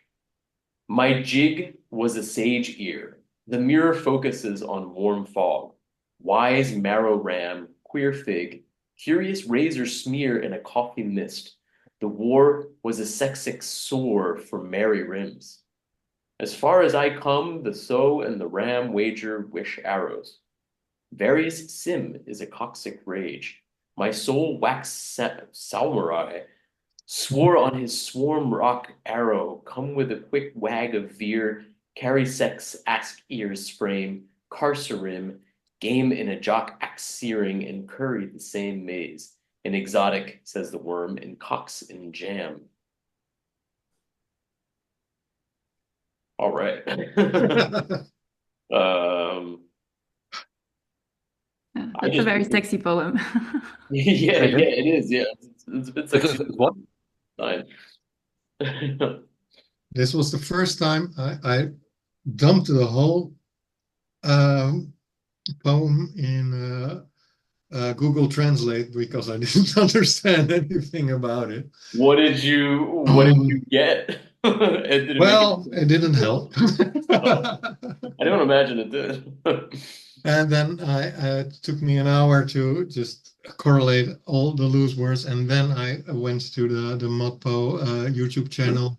My jig was a sage ear. The mirror focuses on warm fog. Wise marrow ram, queer fig, curious razor smear in a coffee mist. The war was a sexic sore for merry rims. As far as I come, the sow and the ram wager wish arrows. Various sim is a coxic rage. My soul waxed samurai, swore on his swarm rock arrow, come with a quick wag of veer, carry sex, ask ears frame, carcerim, game in a jock axe searing, and curry the same maze. An exotic, says the worm, and cocks in jam. All right. um, Yeah, I that's a just very sexy poem. yeah, Okay. it is. Yeah, it's a bit sexy. What? Fine. This was the first time I dumped the whole um, poem in Google Translate because I didn't understand anything about it. What did you get? It didn't make Well, it. it didn't help. I don't imagine it did. And then it took me an hour to just correlate all the loose words. And then I went to the Modpo YouTube channel.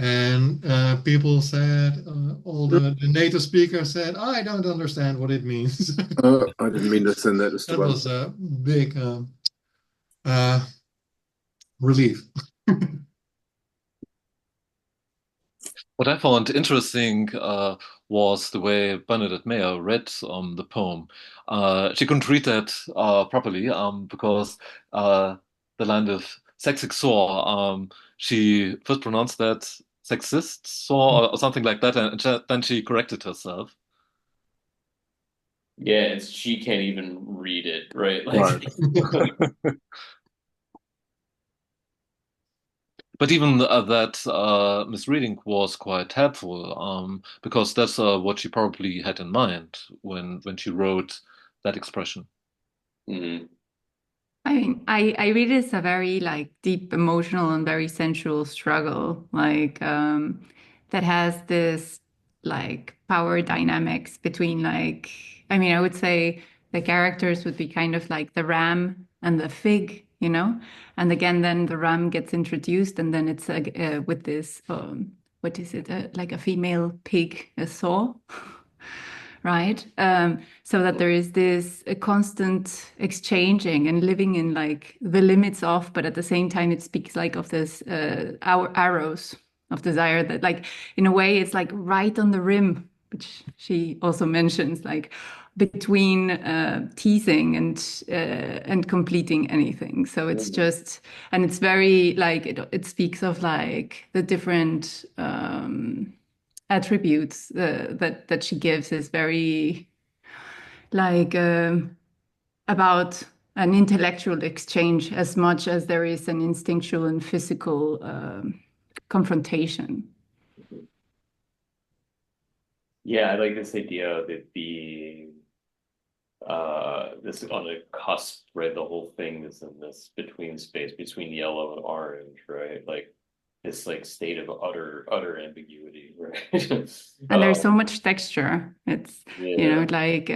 And people said, all the native speakers said, I don't understand what it means. I didn't mean to send that just to That one. was a big uh, relief. What I found interesting was the way Bernadette Mayer read the poem. She couldn't read that properly because the line of sexic sore, she first pronounced that sexist sore or something like that, and then she corrected herself. Yeah, she can't even read it, right? Right. But even that misreading was quite helpful because that's what she probably had in mind when she wrote that expression. Mhm. I mean, I read it as a very like deep emotional and very sensual struggle, like that has this like power dynamics between like I mean, I would say the characters would be kind of like the ram and the fig, you know? And again, then the ram gets introduced, and then it's with this what is it? Like a female pig, a saw. Right? So that there is this constant exchanging and living in like the limits of, but at the same time, it speaks like of this our arrows of desire that, like, in a way, it's like right on the rim, which she also mentions, like between teasing and completing anything. So it's just, and it's very like it speaks of like the different. Attributes that she gives is very like about an intellectual exchange as much as there is an instinctual and physical confrontation. Yeah, I like this idea of it being this on a cusp, right? The whole thing is in this between space between yellow and orange, right? Like this like state of utter ambiguity, right? And there's so much texture. It's, you know, Yeah. like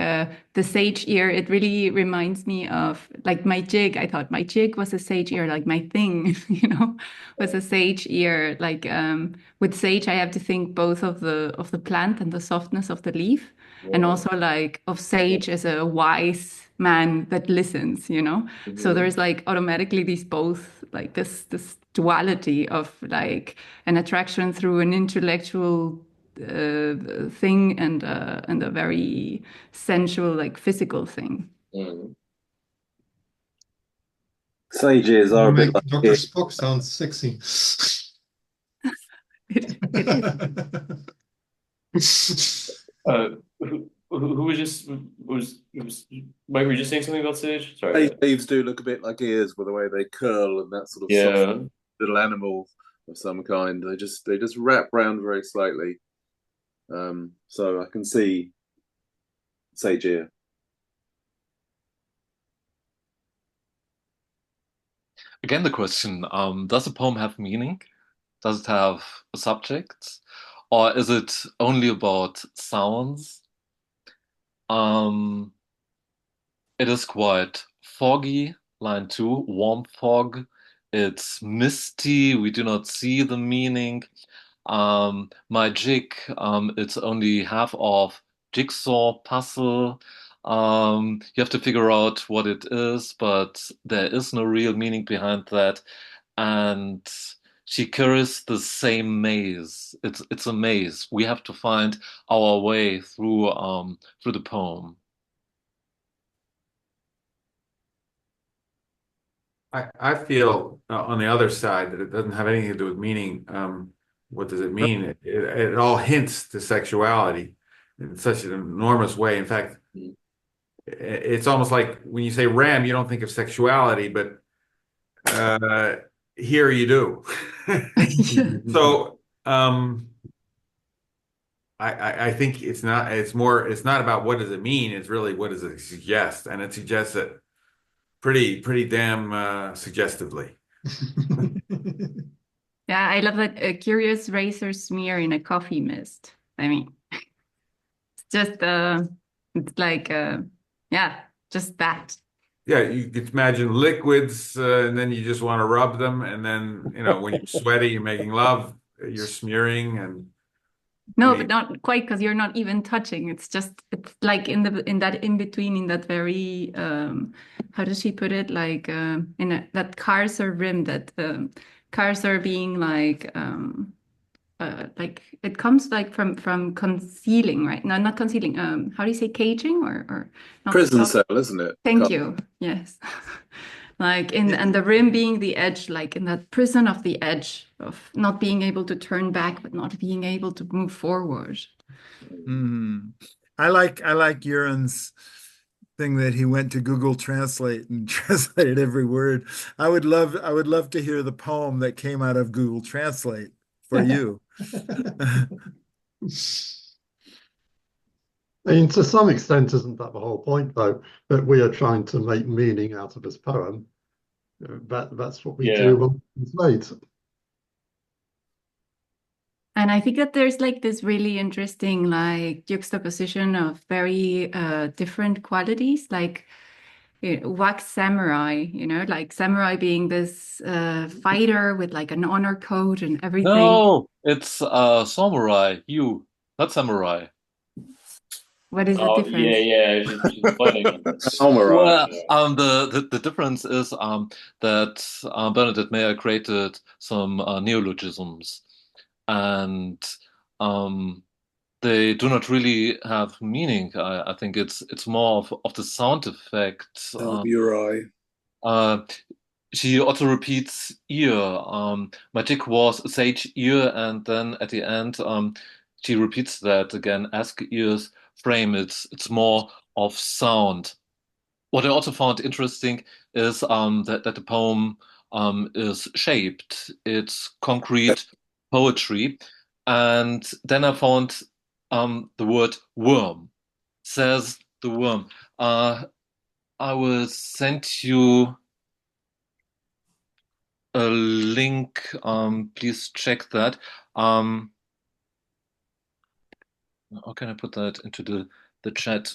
the sage ear, it really reminds me of like my jig. I thought my jig was a sage ear, like my thing, you know, was a sage ear. Like with sage, I have to think both of the plant and the softness of the leaf, and Yeah. also like of sage as a wise man that listens, you know. So there's like automatically these both like this duality of like an attraction through an intellectual thing and a very sensual like physical thing. Mm. Sages are You a bit make like Dr. Spock sound sexy. It is. Who was just was Mike? Were you just saying something about Sage? Sorry. sage leaves do look a bit like ears with the way they curl and that sort of soft Yeah. little animal of some kind. They just wrap round very slightly. So I can see sage ear. Again, the question, does the poem have meaning? Does it have a subject? Or is it only about sounds? Um, it is quite foggy, line 2, warm fog. It's misty, we do not see the meaning. My jig, it's only half of jigsaw puzzle. You have to figure out what it is, but there is no real meaning behind that. And she carries the same maze. It's a maze. We have to find our way through the poem. I feel on the other side that it doesn't have anything to do with meaning. What does it mean? It all hints to sexuality in such an enormous way. In fact, it's almost like when you say ram, you don't think of sexuality, but uh, here you do. So I think it's not about what does it mean, it's really what does it suggest, and it suggests it pretty damn suggestively. Yeah, I love that a curious razor smear in a coffee mist. I mean, it's just it's like yeah, just that. Yeah, you could imagine liquids, and then you just want to rub them, and then when you're sweaty, you're making love, you're smearing, and I No, but mean, not quite because you're not even touching. It's like in that in between in that very how does she put it? Like that cars are rimmed that cars are being like it comes like from concealing, right? No, not concealing. How do you say caging or not Prison stop? cell, isn't it? Thank you. Yes. Like and the rim being the edge, like in that prison of the edge of not being able to turn back, but not being able to move forward. I like Euron's thing that he went to Google Translate and translated every word. I would love to hear the poem that came out of Google Translate for you. I mean, to some extent, isn't that the whole point, though, that we are trying to make meaning out of this poem? That's what we do when we translate. And I think that there's like this really interesting like juxtaposition of very different qualities, like wax samurai, like samurai being this fighter with like an honor code and everything. No, it's samurai, you, not samurai. What is the Oh difference? yeah, she's fighting. Samurai. Well, the difference is that Bernadette Mayer created some neologisms, and um, they do not really have meaning. I think it's more of the sound effect. Samurai. Uh, she also repeats ear. My tick was sage ear, and then at the end, she repeats that again. Ask ears frame. It's more of sound. what I also found interesting is that the poem is shaped. It's concrete poetry. And then I found the word worm, says the worm. I will send you a link. Please check that. How can I put that into the chat?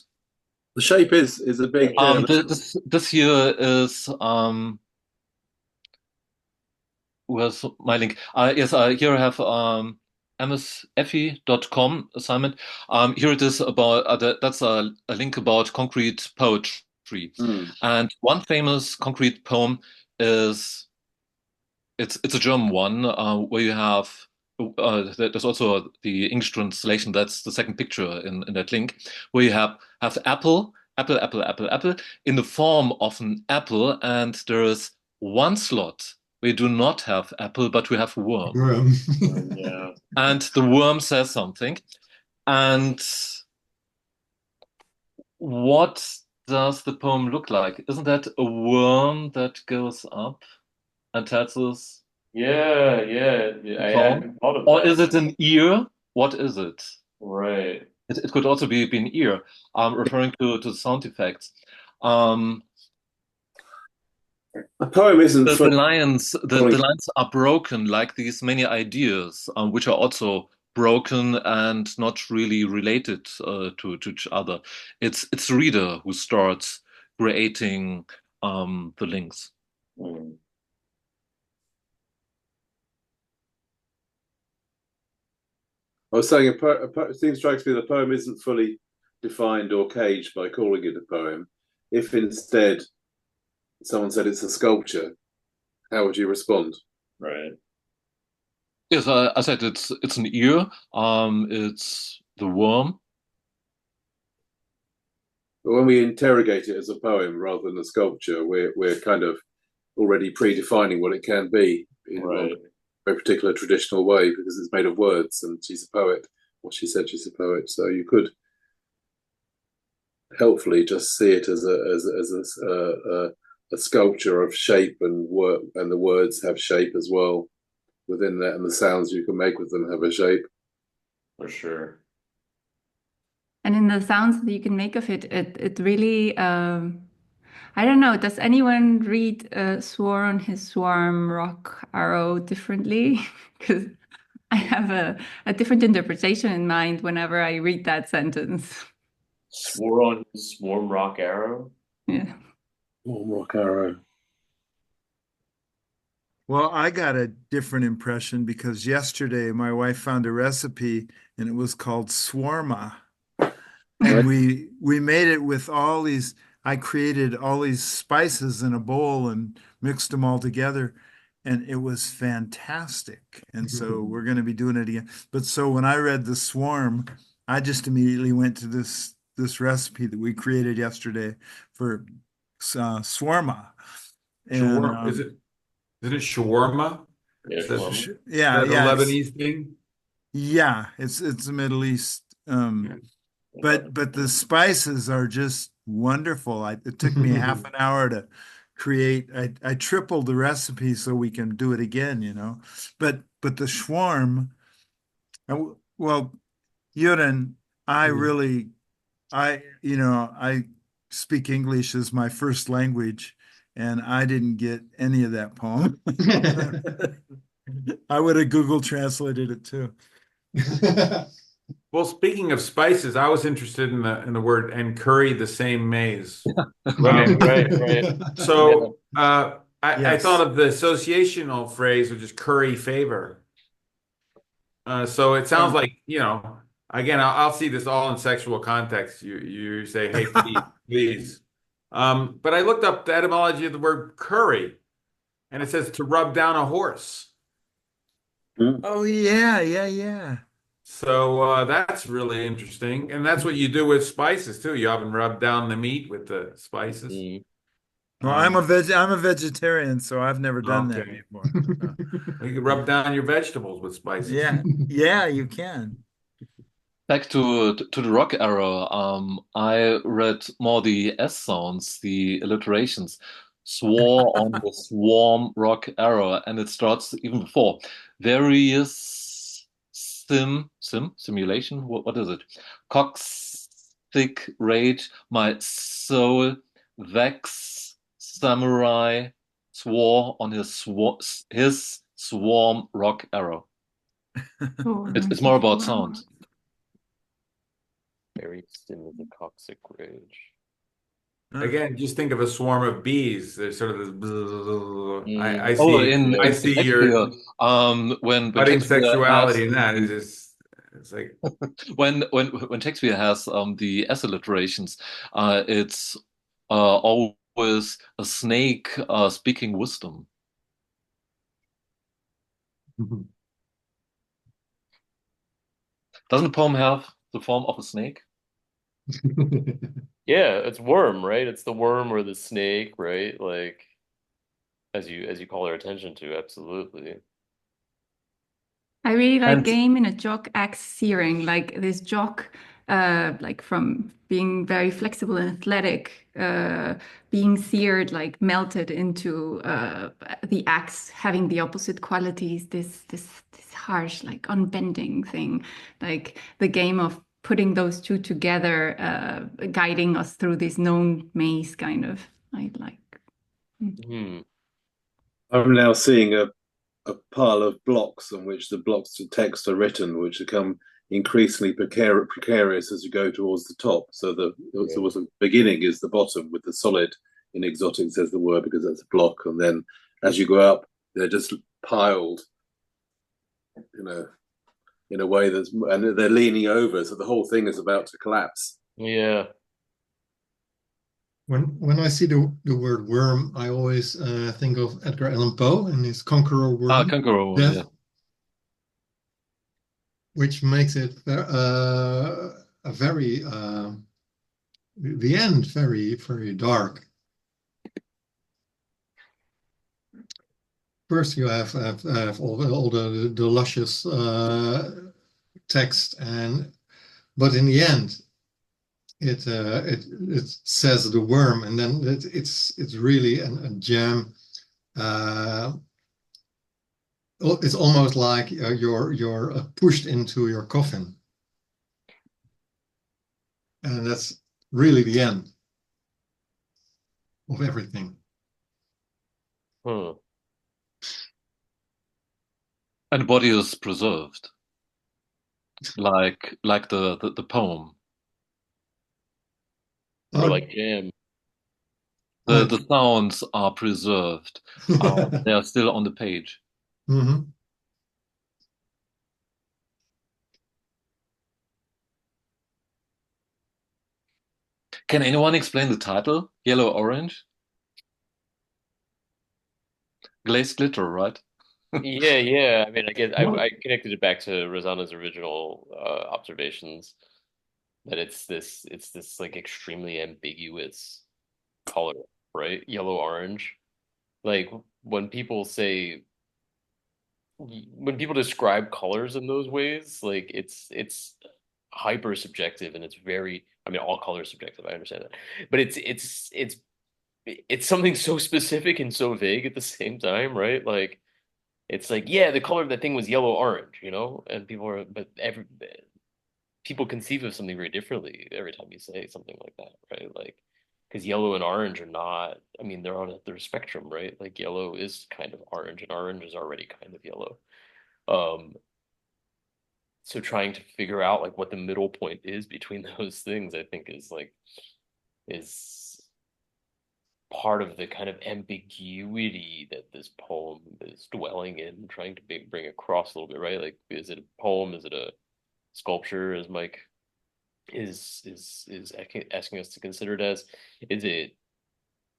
The shape is a big This here is where's my link? Yes, here I have msfe.com assignment. Here it is about that's a link about concrete poetry. And one famous concrete poem is it's a German one where you have there's also the English translation. That's the second picture in that link, where you have apple, apple, apple, apple, apple in the form of an apple, and there is one slot. We do not have apple, but we have worm. Worm. Yeah. And the worm says something. And what does the poem look like? Isn't that a worm that goes up and tells us? Yeah, I hadn't thought of Or that. is it an ear? What is it? Right. It could also be an ear, referring to sound effects. A poem isn't The lines are broken, like these many ideas, which are also broken and not really related to each other. It's the reader who starts creating the links. I was saying it seems strikes me the poem isn't fully defined or caged by calling it a poem. If instead someone said it's a sculpture, how would you respond? Right. Yes, I said it's an ear. It's the worm. But when we interrogate it as a poem rather than a sculpture, we're kind of already predefining what it can be in a very particular traditional way because it's made of words and she's a poet. Or she said she's a poet, so you could helpfully just see it as a sculpture of shape and work, and the words have shape as well within that, and the sounds you can make with them have a shape. For sure. And in the sounds that you can make of it, it really, I don't know, does anyone read Swore on His Swarm Rock Arrow differently? Because I have a different interpretation in mind whenever I read that sentence. Swore on His Swarm Rock Arrow? Yeah. Swarm Rock Arrow. Well, I got a different impression because yesterday my wife found a recipe and it was called swarma. And we made it with all these, I created all these spices in a bowl and mixed them all together. And it was fantastic. And so we're going to be doing it again. But so when I read the swarm, I just immediately went to this recipe that we created yesterday for swarma. And Is it shawarma? Yeah, Is yeah, that a Lebanese thing? Yeah, it's the Middle East. But the spices are just wonderful. It took me half an hour to create. I tripled the recipe so we can do it again, you know. But the shawarma, well, Yuran, I speak English as my first language, and I didn't get any of that poem. I would have Google translated it too. Well, speaking of spices, I was interested in the word "and curry the same maize." Right. So I thought of the associational phrase, which is curry favor. So it sounds like, again, I'll see this all in sexual context. You say, "Hey, please." But I looked up the etymology of the word curry, and it says to rub down a horse. Oh yeah. So that's really interesting, and that's what you do with spices too. You often rub down the meat with the spices. Well, I'm a vegetarian, so I've never done that before. You can rub down your vegetables with spices. Yeah, you can. Back to the rock era, I read more the S sounds, the alliterations. Swore on the swarm rock era, and it starts even before. Various simulation. What is it? Coxic rage, my soul, vex, samurai, swore on his swarm rock era. It's more about sound. Very similar to Coxic Ridge. Again, just think of a swarm of bees. There's sort of this. I Oh, see. in I see Shakespeare, your when budding Shakespeare has sexuality in that. It's just. It's like. when Shakespeare has the S alliterations, it's always a snake speaking wisdom. Doesn't the poem have the form of a snake? Yeah, it's worm, right? It's the worm or the snake, right? Like as you call our attention to, absolutely. I really like And game in a jock axe searing, like this jock, like from being very flexible and athletic, being seared, like melted into the axe, having the opposite qualities. This harsh, like unbending thing, like the game of putting those two together, guiding us through this known maze, kind of. I like. Hmm. I'm now seeing a pile of blocks on which the blocks of text are written, which become increasingly precarious as you go towards the top. So the beginning is the bottom with the solid in exotic says the word because that's a block, and then as you go up, they're just piled, in a way and they're leaning over, so the whole thing is about to collapse. Yeah. When I see the word worm, I always think of Edgar Allan Poe and his Conqueror Worm, Conqueror, Death, yeah. which makes it a very the end very very dark. First, you have all the luscious text, but in the end, it says the worm, and then it's really a jam. It's almost like you're pushed into your coffin, and that's really the end of everything. Hmm. And the body is preserved, like the poem. Or like jam. The sounds are preserved. They are still on the page. Mhm. Can anyone explain the title? Yellow Orange? Glazed Glitter, right? Yeah. I mean, I guess I connected it back to Rosanna's original observations that it's this like extremely ambiguous color, right? Yellow orange. Like when people say when people describe colors in those ways, like it's hyper subjective and it's very, I mean, all color is subjective, I understand that. But it's something so specific and so vague at the same time, right? Like it's like, yeah, the color of that thing was yellow orange, and people conceive of something very differently every time you say something like that, right? Like, because yellow and orange are not, I mean, they're on their spectrum, right? Like yellow is kind of orange and orange is already kind of yellow. Um, so trying to figure out like what the middle point is between those things, I think is part of the kind of ambiguity that this poem is dwelling in, trying to bring across a little bit, right? Like, is it a poem? Is it a sculpture, as Mike is asking us to consider it as? Is it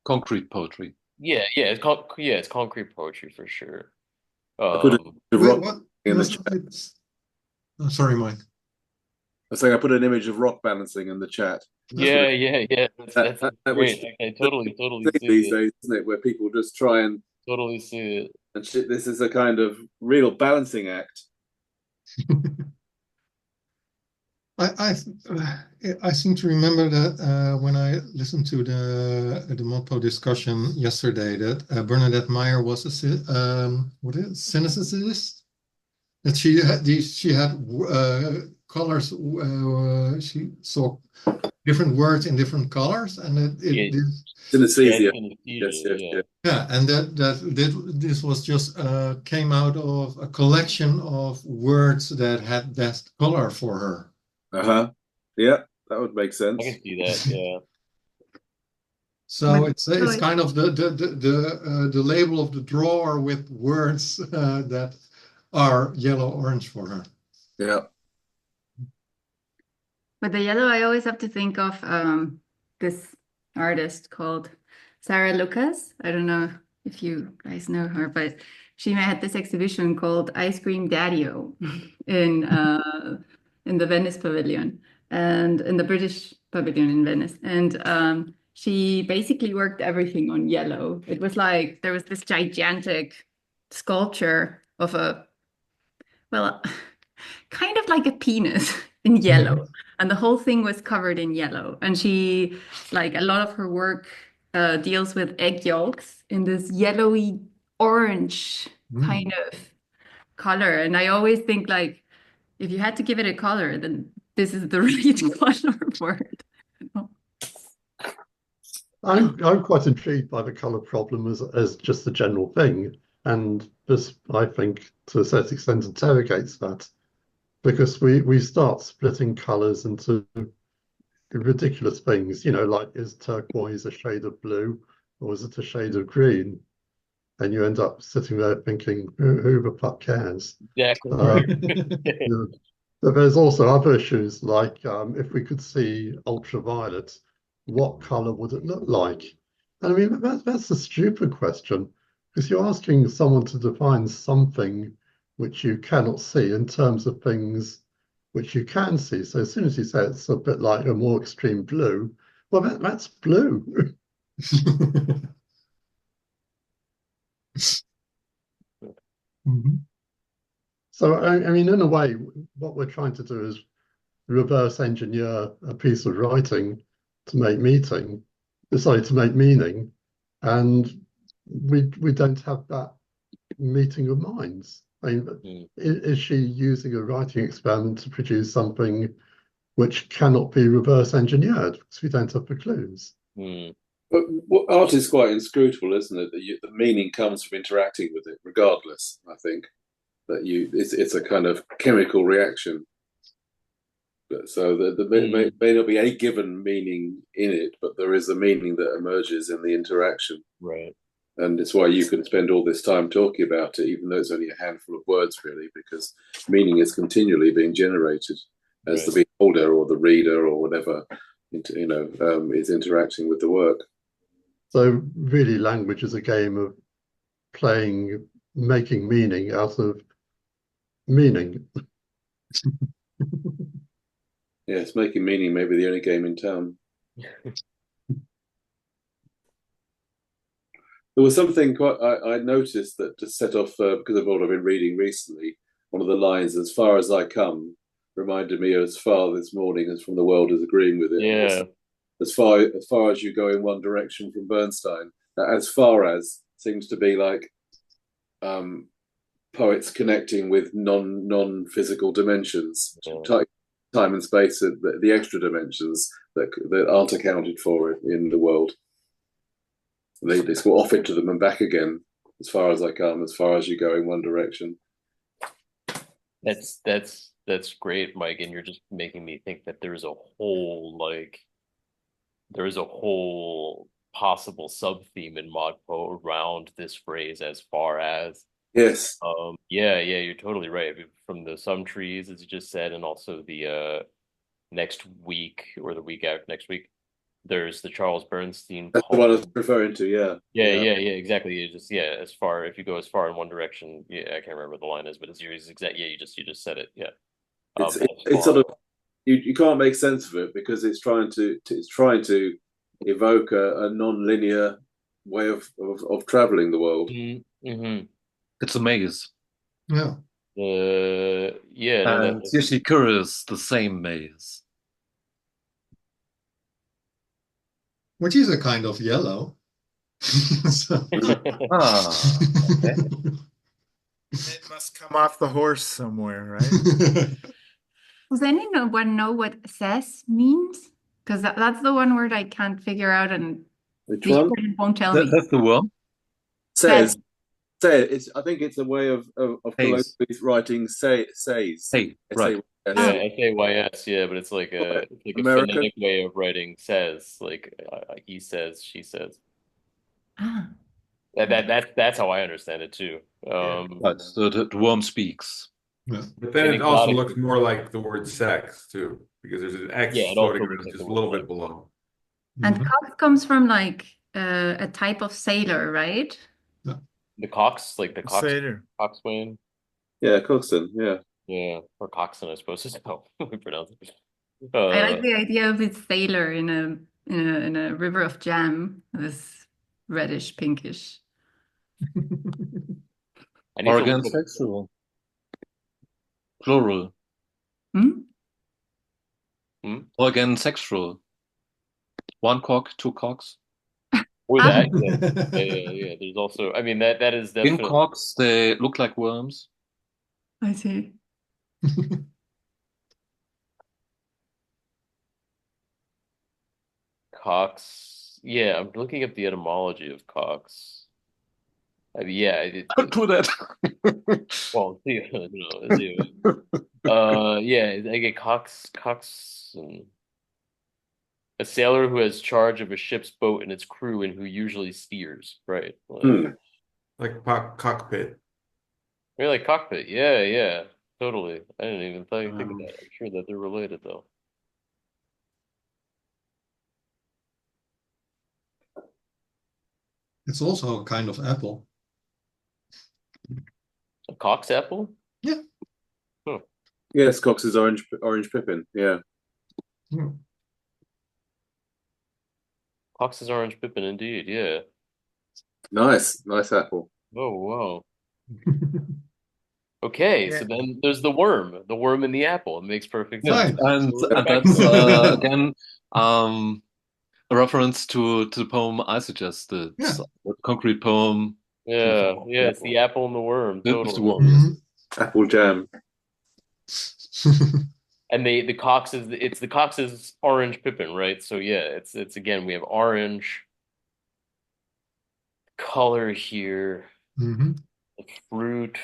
Concrete poetry. it's concrete poetry for sure. I put a Wait, rock what? in the Was chat. oh, sorry, Mike. I was saying I put an image of rock balancing in the chat. Yeah. That's Which great. I totally see these it. days, isn't it? Where people just try and Totally see it. shit, this is a kind of real balancing act. I seem to remember that when I listened to the Modpo discussion yesterday, that Bernadette Mayer was what is it, synestheticist? That she had colors. She saw different words in different colors, and Synesthesia. Yes, yeah. yeah, and this was just came out of a collection of words that had that color for her. Yeah, that would make I sense. can see that, yeah. So it's kind of the label of the drawer with words that are yellow orange for her. Yeah. With the yellow, I always have to think of this artist called Sarah Lucas. I don't know if you guys know her, but she had this exhibition called Ice Cream Daddy-O in the Venice Pavilion and in the British Pavilion in Venice. And she basically worked everything on yellow. It was like there was this gigantic sculpture of kind of like a penis in yellow. And the whole thing was covered in yellow. And she, like a lot of her work deals with egg yolks in this yellowy orange kind of color. And I always think like, if you had to give it a color, then this is the right color for it. I'm quite intrigued by the color problem as just a general thing, and this I think to a certain extent interrogates that because we start splitting colors into ridiculous things, like is turquoise a shade of blue or is it a shade of green? And you end up sitting there thinking, who the fuck cares? Exactly. But there's also other issues like if we could see ultraviolet, what color would it look like? And I mean, that's a stupid question because you're asking someone to define something which you cannot see in terms of things which you can see. So as soon as you say it's a bit like a more extreme blue, well, that's blue. So, I mean, in a way, what we're trying to do is reverse engineer a piece of writing to make to make meaning, and we don't have that meeting of minds. I mean, is she using a writing experiment to produce something which cannot be reverse engineered because we don't have the clues? But art is quite inscrutable, isn't it? The meaning comes from interacting with it, regardless. I think that it's a kind of chemical reaction. So there may not be a given meaning in it, but there is a meaning that emerges in the interaction. Right. And it's why you can spend all this time talking about it, even though it's only a handful of words, really, because meaning is continually being generated as the beholder or the reader or whatever, is interacting with the work. So really, language is a game of making meaning out of meaning. Yes, making meaning may be the only game in town. There was something I noticed that just set off, because of what I've been reading recently, one of the lines, "As far as I come," reminded me as far this morning as from the world is agreeing with it. Yeah. As far as you go in one direction from Bernstein. That as far as seems to be like poets connecting with non-physical dimensions, time and space, the extra dimensions that aren't accounted for in the world. They just go off into them and back again. As far as I come, as far as you go in one direction. That's great, Mike. And you're just making me think that there's a whole possible sub theme in Modpo around this phrase "as far as." Yes. Yeah, you're totally right. From the some trees, as you just said, and also the next week or the week after next week, there's the Charles Bernstein That's poem. the one I was referring to, yeah. Yeah, exactly. You just if you go as far in one direction, I can't remember what the line is, but it's exact. Yeah, you just said it. Yeah. It's sort of you can't make sense of it because it's trying to evoke a non-linear way of traveling the world. It's a maze. Yeah. Yeah, no, And Yashikura is the same maze. Which is a kind of yellow. So- Ah, okay. It must come off the horse somewhere, right? Does anyone know what says means? Because that's the one word I can't figure out, and Which the one? internet won't tell me. That's the worm. Says. Say it. I think it's a way of Says. colloquially writing says. Hey, right. S-A-Y-S. Yeah, Oh. SAYS, yeah, but it's like a American. phonetic way of writing says, like he says, she says. Ah. That's how I understand it too. Right. So the worm speaks. Yeah. But then In it also exotic- looks more like the word sex too, because there's an X Yeah, it also floating looks around like just the a little word bit below. And Mhm. cox comes from like a type of sailor, right? the cox, like the Satyr. coxswain, Yeah, Coxon. Yeah. yeah, or coxswain, I suppose is how we pronounce it. I like the idea of this sailor in a river of jam, this reddish pinkish. I need Or to look again, at sexual. Plural. Hmm? Or again, sexual. One cock, two cocks. or Ah. that. Yeah. There's also, I mean, that is In definitely cocks, they look like worms. I see. cox. Yeah, I'm looking up the etymology of cox. I mean, yeah, Don't do that. well, yeah, I get cox, a sailor who has charge of a ship's boat and its crew and who usually steers, right? Like cockpit. Maybe like cockpit. Yeah, totally. I didn't even think of that. I'm sure that they're related though. It's also a kind of apple. A cox apple? Yeah. Huh. Yes, Cox is orange pippin. Yeah. Hmm. Cox is orange pippin indeed, yeah. Nice apple. Oh wow. Okay, so then there's the worm in the apple. It makes perfect Yeah, sense. and that's again a reference to the poem I suggested. Yeah. A concrete poem. Yeah, it's the apple and the worm, With the totally. worm. Mhm. Apple jam. And the cox is orange pippin, right? So yeah, it's again we have orange color here, Mhm. the fruit.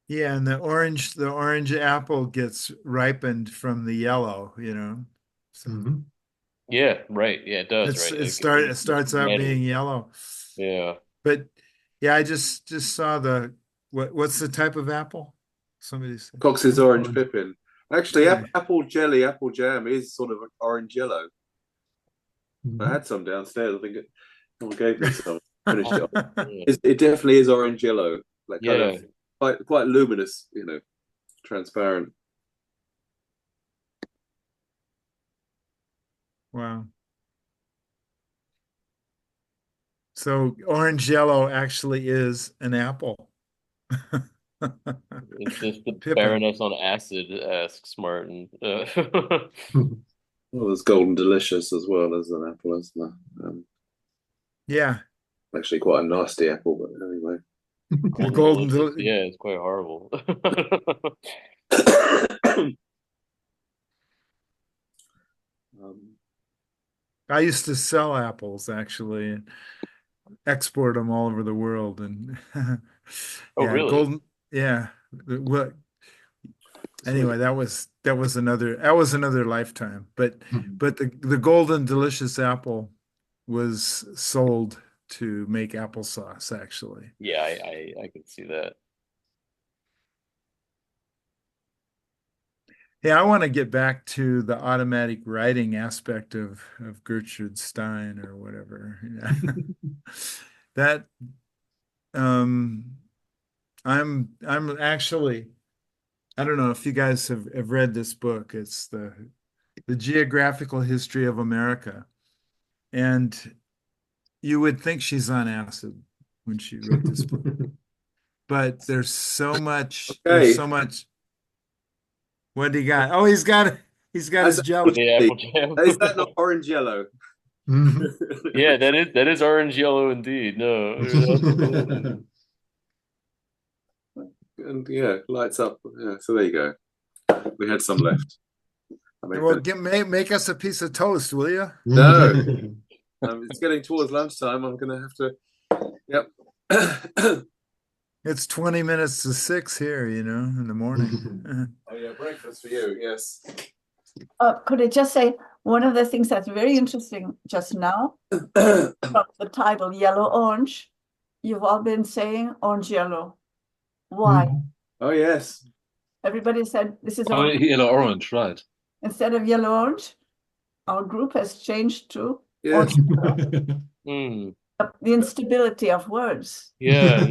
Yeah, and the orange apple gets ripened from the yellow, So Mhm. Yeah, right. Yeah, it does, right? it starts out red. being yellow. Yeah. But yeah, I just saw what's the type of apple? Somebody said. Cox is orange pippin. Actually, Yeah. apple jelly, apple jam is sort of orange yellow. I Mhm. had some downstairs. I think someone gave me some. Finished it off. Yeah. It definitely is orange yellow, like kind Yeah. of quite luminous, transparent. Wow. So orange yellow actually is an apple. It's just the Pippin. Baroness on acid, asks Martin. Well, there's golden delicious as well as an apple, isn't there? Yeah. Actually, quite a nasty apple, but anyway. Golden yeah, it's quite horrible. I used to sell apples actually and export them all over the world and Oh, really? golden what anyway that was another lifetime but the golden delicious apple was sold to make applesauce actually. Yeah, I can see that. Yeah, I want to get back to the automatic writing aspect of Gertrude Stein or whatever. That I'm actually I don't know if you guys have read this book. It's the Geographical History of America. And you would think she's on acid when she wrote this book. but there's so much. Okay. There's so much. What do you got? Oh, he's got his gel. The apple jam. Is that not orange yellow? Mhm. Yeah, that is orange yellow indeed. No, absolutely. And yeah, lights up. Yeah, so there you go. We had some left. Well, make us a piece of toast, will you? No. It's getting towards lunchtime. I'm going to have to. Yep. It's 20 minutes to 6 here, in the morning. Oh yeah, breakfast for you. Yes. Could I just say one of the things that's very interesting just now from the title Yellow Orange, you've all been saying orange yellow. Why? Oh yes. Everybody said this is Oh, yellow orange, right? instead of yellow orange, our group has changed to Yes. Mm, the instability of words. yeah. And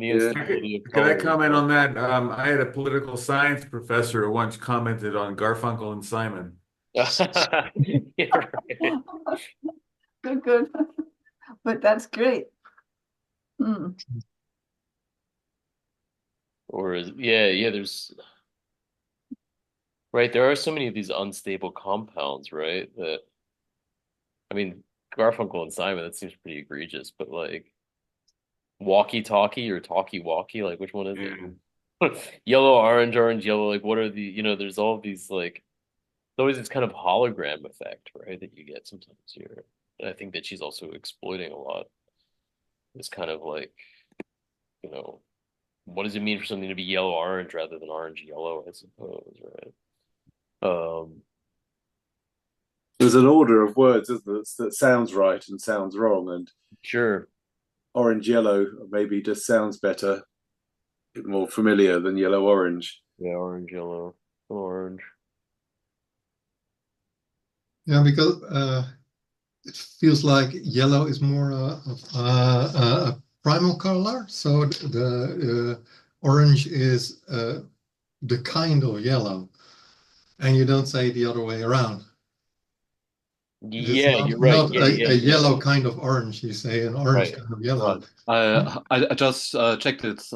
the Yeah. instability of Can I colors. comment on that? I had a political science professor who once commented on Garfunkel and Simon. Yeah, right. Good. But that's great. Or there's right, there are so many of these unstable compounds, right? That I mean, Garfunkel and Simon, that seems pretty egregious, but like walkie-talkie or talkie-walkie, like which one is it? Yellow, orange, yellow, like what are there's all these like always this kind of hologram effect, right? That you get sometimes here. And I think that she's also exploiting a lot. This kind of like, what does it mean for something to be yellow orange rather than orange yellow, I suppose, right? There's an order of words, isn't there, that sounds right and sounds wrong, and Sure. orange yellow maybe just sounds better, more familiar than yellow orange. Yeah, orange, yellow, orange. Yeah, because it feels like yellow is more of a primal color. So the orange is the kind of yellow, and you don't say the other way around. It's Yeah, you're right. not Yeah. a yellow kind of orange. You say an orange Right. kind of yellow. I just checked it's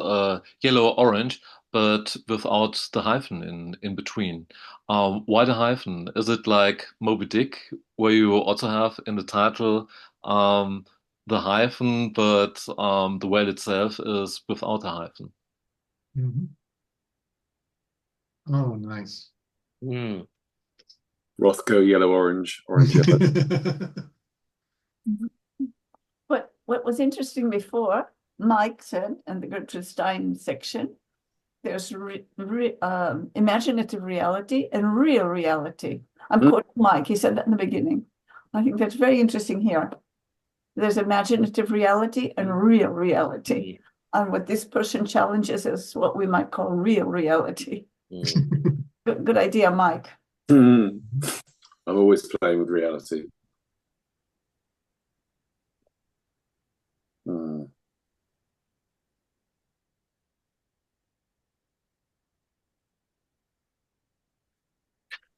yellow orange, but without the hyphen in between. Why the hyphen? Is it like Moby Dick, where you also have in the title the hyphen, but the whale itself is without a hyphen? Mhm. Oh, nice. Mm. Rothko yellow orange yellow. But what was interesting before, Mike said in the Gertrude Stein section, there's imaginative reality and real reality. I'm quoting Mike, he said that in the beginning. I think that's very interesting here. There's imaginative reality and real reality. And what this person challenges is what we might call real reality. Good idea, Mike. I'm always playing with reality.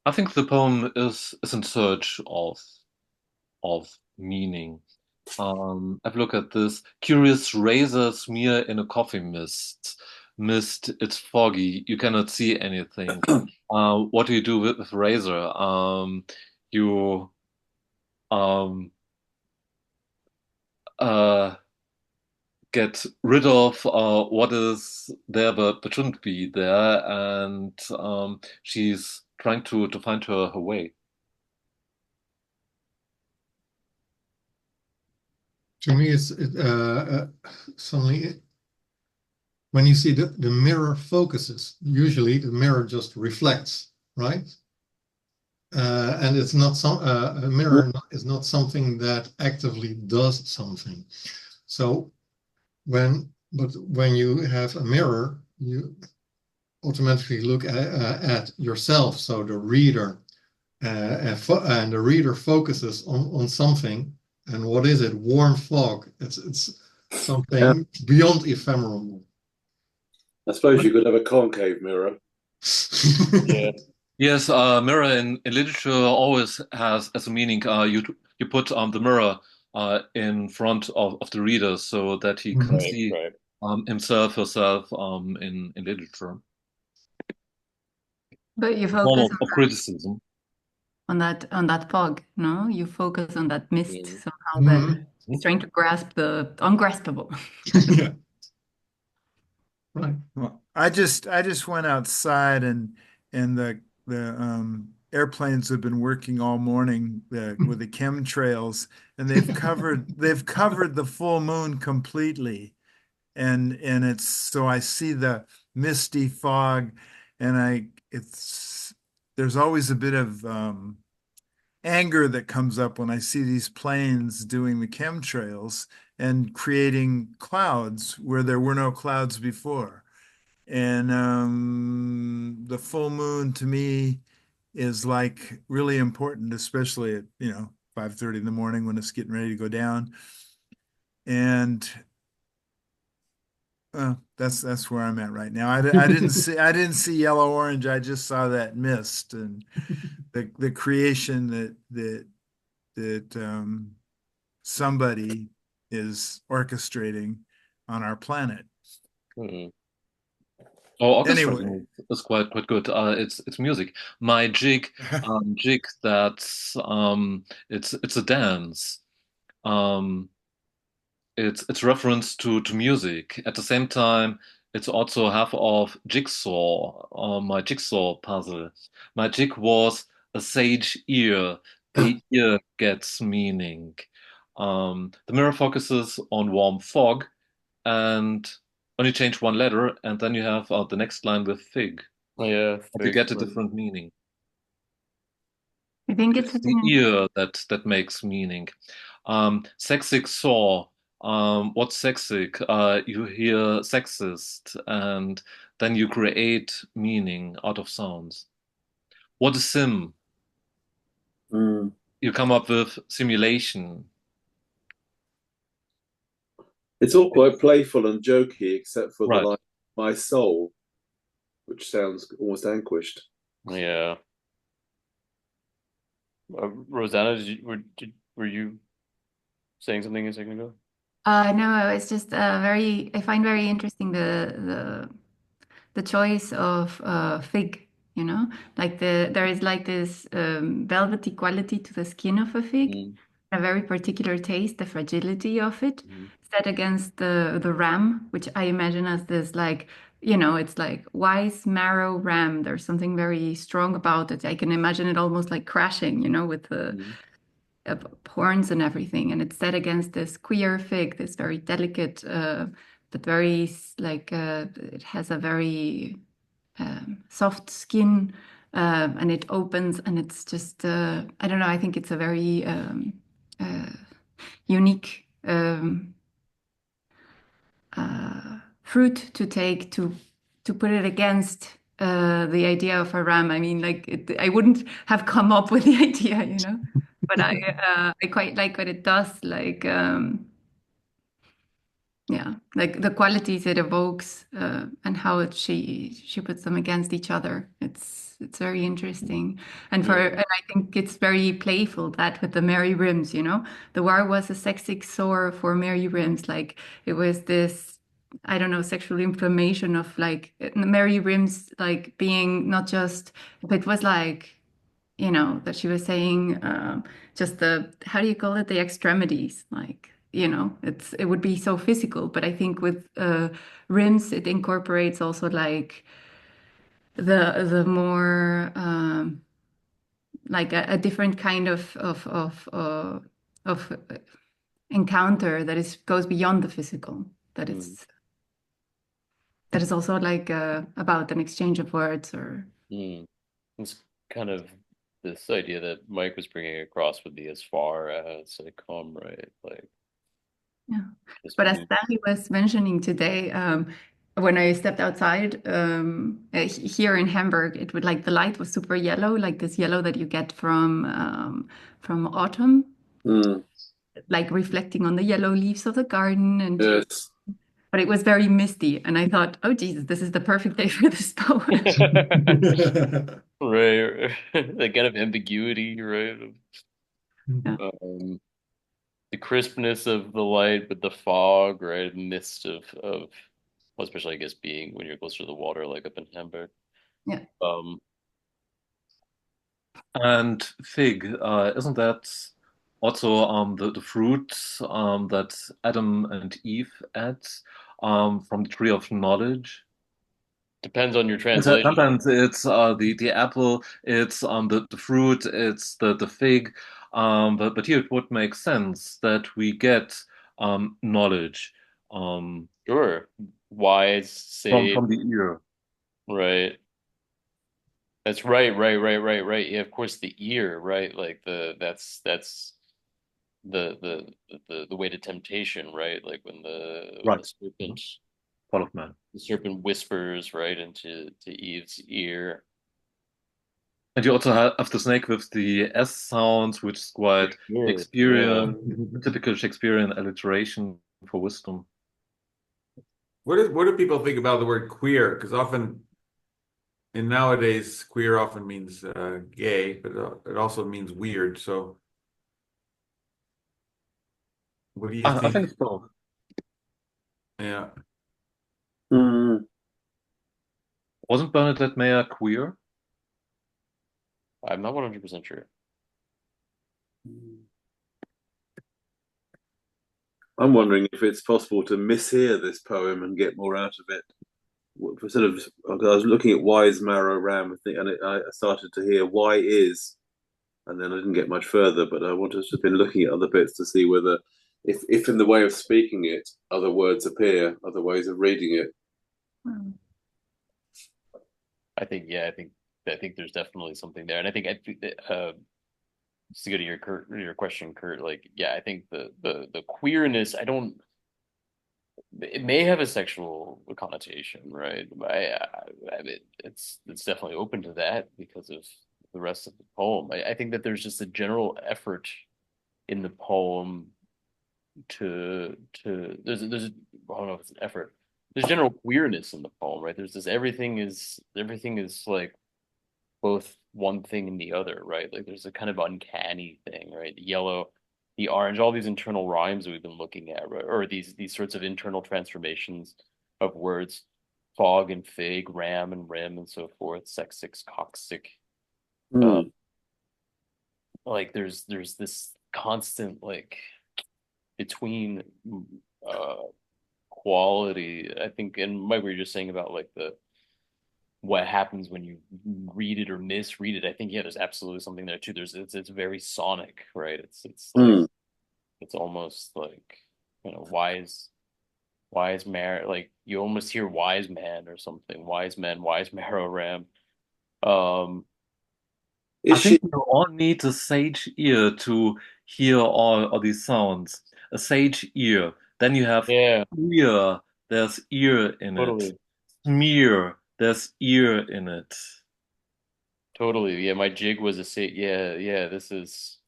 I think the poem is in search of meaning. Have a look at this. Curious razor smear in a coffee mist. Mist, it's foggy. You cannot see anything. What do you do with razor? You um, get rid of what is there but shouldn't be there, and she's trying to find her way. To me, it's suddenly when you see the mirror focuses, usually the mirror just reflects, right? And it's not a mirror is not something that actively does something. So when you have a mirror, you automatically look at yourself. So the reader and the reader focuses on something. And what is it? Warm fog. It's something beyond ephemeral. I suppose you could have a concave mirror. Yeah. Yes, mirror in literature always has as a meaning. You put the mirror in front of the reader so that he can see himself, herself in literature. But you Form focus of criticism. on that fog, no? You focus on that mist Mm. somehow that Mhm. is trying to grasp the ungraspable. Yeah. Right. Well, I just went outside and the airplanes have been working all morning with the chemtrails and they've covered the full moon completely and it's so I see the misty fog and it's there's always a bit of anger that comes up when I see these planes doing the chemtrails and creating clouds where there were no clouds before. And the full moon to me is like really important, especially at 5:30 in the morning when it's getting ready to go down. And that's where I'm at right now. I didn't see yellow orange. I just saw that mist and the creation that somebody is orchestrating on our planet. Mm. Oh, Anyway, orchestrating is quite good. It's music. My jig that's it's a dance. Um, it's reference to music. At the same time, it's also half of jigsaw. My jigsaw puzzle. My jig was a sage ear. The ear gets meaning. The mirror focuses on warm fog and only change one letter, and then you have the next line with fig, Yeah, and you fig. get a different meaning. I think it's It's such the an ear that makes meaning. Sexic saw. What's sexic? You hear sexist, and then you create meaning out of sounds. What is sim? Mm. You come up with simulation. It's all quite playful and jokey, except for the Right. line "my soul," which sounds almost anguished. Yeah. Rosanna, were you saying something a second ago? no, it's just I find very interesting the choice of fig, you know, like there is like this velvety quality to the skin of a fig, Mm. a very particular taste, the fragility of it, Mm. set against the ram, which I imagine as this like, it's like wise marrow ram. There's something very strong about it. I can imagine it almost like crashing, with the Mm. horns and everything, and it's set against this queer fig, this very delicate, but very like it has a very soft skin, and it opens, and it's just I don't know. I think it's a very unique fruit to take to put it against the idea of a ram. I mean, like I wouldn't have come up with the idea, but I quite like what it does. Like yeah, like the qualities it evokes and how she puts them against each other. It's very interesting, and I think it's very playful that with the Mary Rims, the war was a sexy sore for Mary Rims. Like it was this, I don't know, sexual inflammation of like Mary Rims, like being not just, but it was like that she was saying just the, how do you call it, the extremities, like it would be so physical, but I think with rims it incorporates also like the more like a different kind of encounter that is goes beyond the physical, that Mm. is also like about an exchange of words or Mm. It's kind of this idea that Mike was bringing across would be as far as I come, right? Like yeah. this But as music. Stanley was mentioning today, when I stepped outside here in Hamburg, it would like the light was super yellow, like this yellow that you get from autumn, Mm. like reflecting on the yellow leaves of the garden, and Yes. but it was very misty, and I thought, oh Jesus, this is the perfect day for this poem. Right, that kind of ambiguity, right? Yeah. The crispness of the light with the fog, right? Mist of Well, especially I guess being when you're closer to the water, like up in Hamburg. Yeah. And fig, isn't that also the fruit that Adam and Eve ate from the tree of knowledge? Depends on your And translation. sometimes it's the apple, it's the fruit, it's the fig. But here it would make sense that we get knowledge Sure. Wise, sage, from the ear. right. That's right. Yeah, of course the ear, right? Like that's the way to temptation, right? Like when Right. the serpent Fall of man. the serpent whispers right into Eve's ear. And you also have the snake with the S sounds, which is quite Sure. Yeah. Shakespearean, typical Shakespearean alliteration for wisdom. What do people think about the word queer? Because often in nowadays, queer often means gay, but it also means weird. So what do you I think? think it's both. Yeah. Mm. Wasn't Bernadette Mayer queer? I'm not 100% sure. I'm wondering if it's possible to mishear this poem and get more out of it. Sort of, I was looking at Wise Marrow Ram, and I started to hear why is, and then I didn't get much further. But I wanted to have been looking at other bits to see whether, if in the way of speaking it, other words appear, other ways of reading it. I think there's definitely something there, and I think just to go to your question, Kurt, like yeah, I think the queerness, it may have a sexual connotation, right? I mean, it's definitely open to that because of the rest of the poem. I think that there's just a general effort in the poem to I don't know if it's an effort. There's general queerness in the poem, right? There's this everything is like both one thing and the other, right? Like there's a kind of uncanny thing, right? The yellow, the orange, all these internal rhymes that we've been looking at, right? Or these sorts of internal transformations of words, fog and fig, ram and rim, and so forth, sexic, coccyx. Mm. Like there's this constant like between quality, I think, and Mike, we were just saying about like the what happens when you read it or misread it. I think yeah, there's absolutely something there too. It's very sonic, right? It's like Mm. it's almost like wise man, like you almost hear wise man or something. Wise men, wise marrow ram. Um I Is think she? you all need a sage ear to hear all these sounds. A sage ear. Then you have yeah, ear, there's ear in it. totally. Smear, there's ear in it. Totally. Yeah, my jig was a say yeah, this is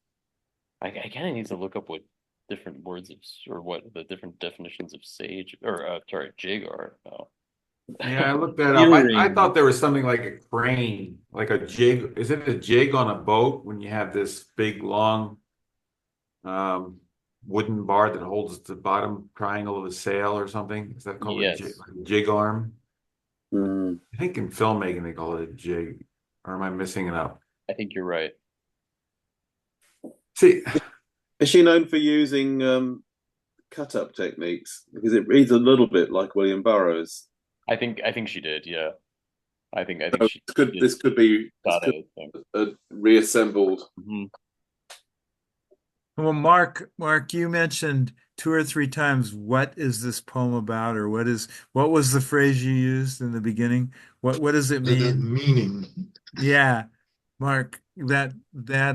I kind of need to look up what different words of or what the different definitions of sage or sorry, jig are. Oh. Yeah, I looked that up. I Earring. thought there was something like a crane, like a jig. Is it a jig on a boat when you have this big long um, wooden bar that holds the bottom triangle of a sail or something? Is that called a jig, Yes, like a jig arm? Mm. I think in filmmaking they call it a jig. Or am I missing it up? I think you're right. See, Is she known for using cut-up techniques? Because it reads a little bit like William Burroughs. I think she did. Yeah, I think So she did this could be got it. I think. reassembled. Mhm. Well, Mark, you mentioned two or three times what is this poem about, or what was the phrase you used in the beginning? What does it The mean? meaning. Yeah, Mark, that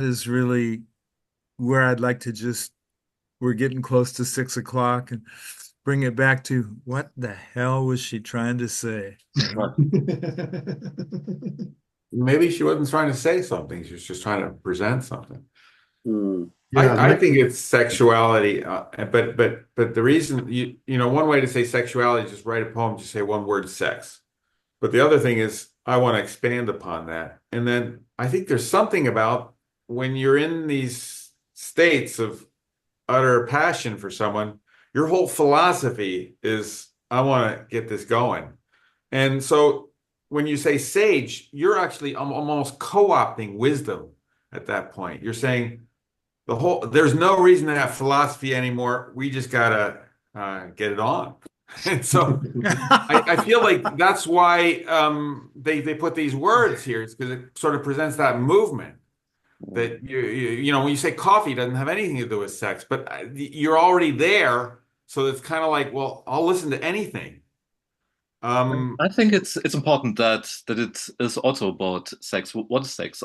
is really where I'd like to we're getting close to 6 o'clock and bring it back to what the hell was she trying to say? You know? maybe she wasn't trying to say something. She was just trying to present something. Mm. Yeah, I think it's sexuality, but the reason one way to say sexuality is just write a poem, just say one word, sex. But the other thing is I want to expand upon that. And then I think there's something about when you're in these states of utter passion for someone, your whole philosophy is I want to get this going. And so when you say sage, you're actually almost co-opting wisdom at that point. You're saying there's no reason to have philosophy anymore. We just gotta get it on. And so I feel like that's why they put these words here. It's because it sort of presents that movement that when you say coffee, it doesn't have anything to do with sex, but you're already there. So it's kind of like, well, I'll listen to anything. I think it's important that it is also about sex. What is sex?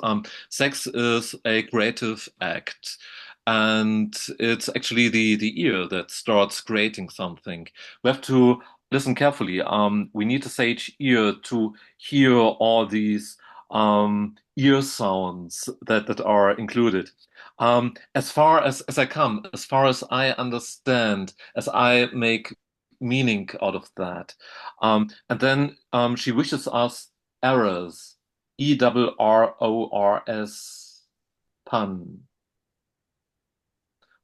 Sex is a creative act, and it's actually the ear that starts creating something. We have to listen carefully. We need a sage ear to hear all these ear sounds that are included. As far as I come, as far as I understand, as I make meaning out of that. And then she wishes us errors, ERRORS pun.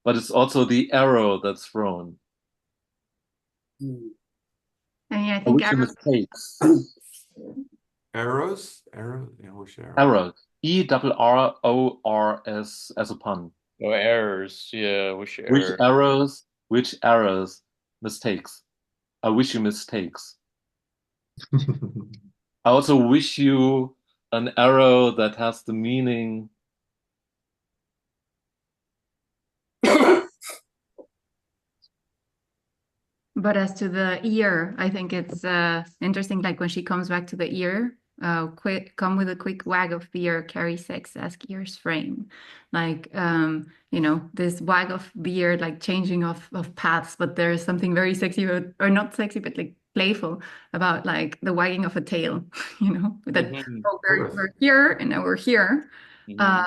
But it's also the arrow that's thrown. I mean, I I think wish you mistakes. Arrows, wish arrows. Error, ERRORS as a pun. No errors. Yeah, wish Which error. errors? Which errors? Mistakes. I wish you mistakes. I also wish you an arrow that has the meaning. But as to the ear, I think it's interesting. Like when she comes back to the ear, come with a quick wag of beer, carry sex, ask ears frame. Like this wag of beer, like changing of paths. But there's something very sexy about, or not sexy, but like playful about like the wagging of a tail. That we're here and now we're here. But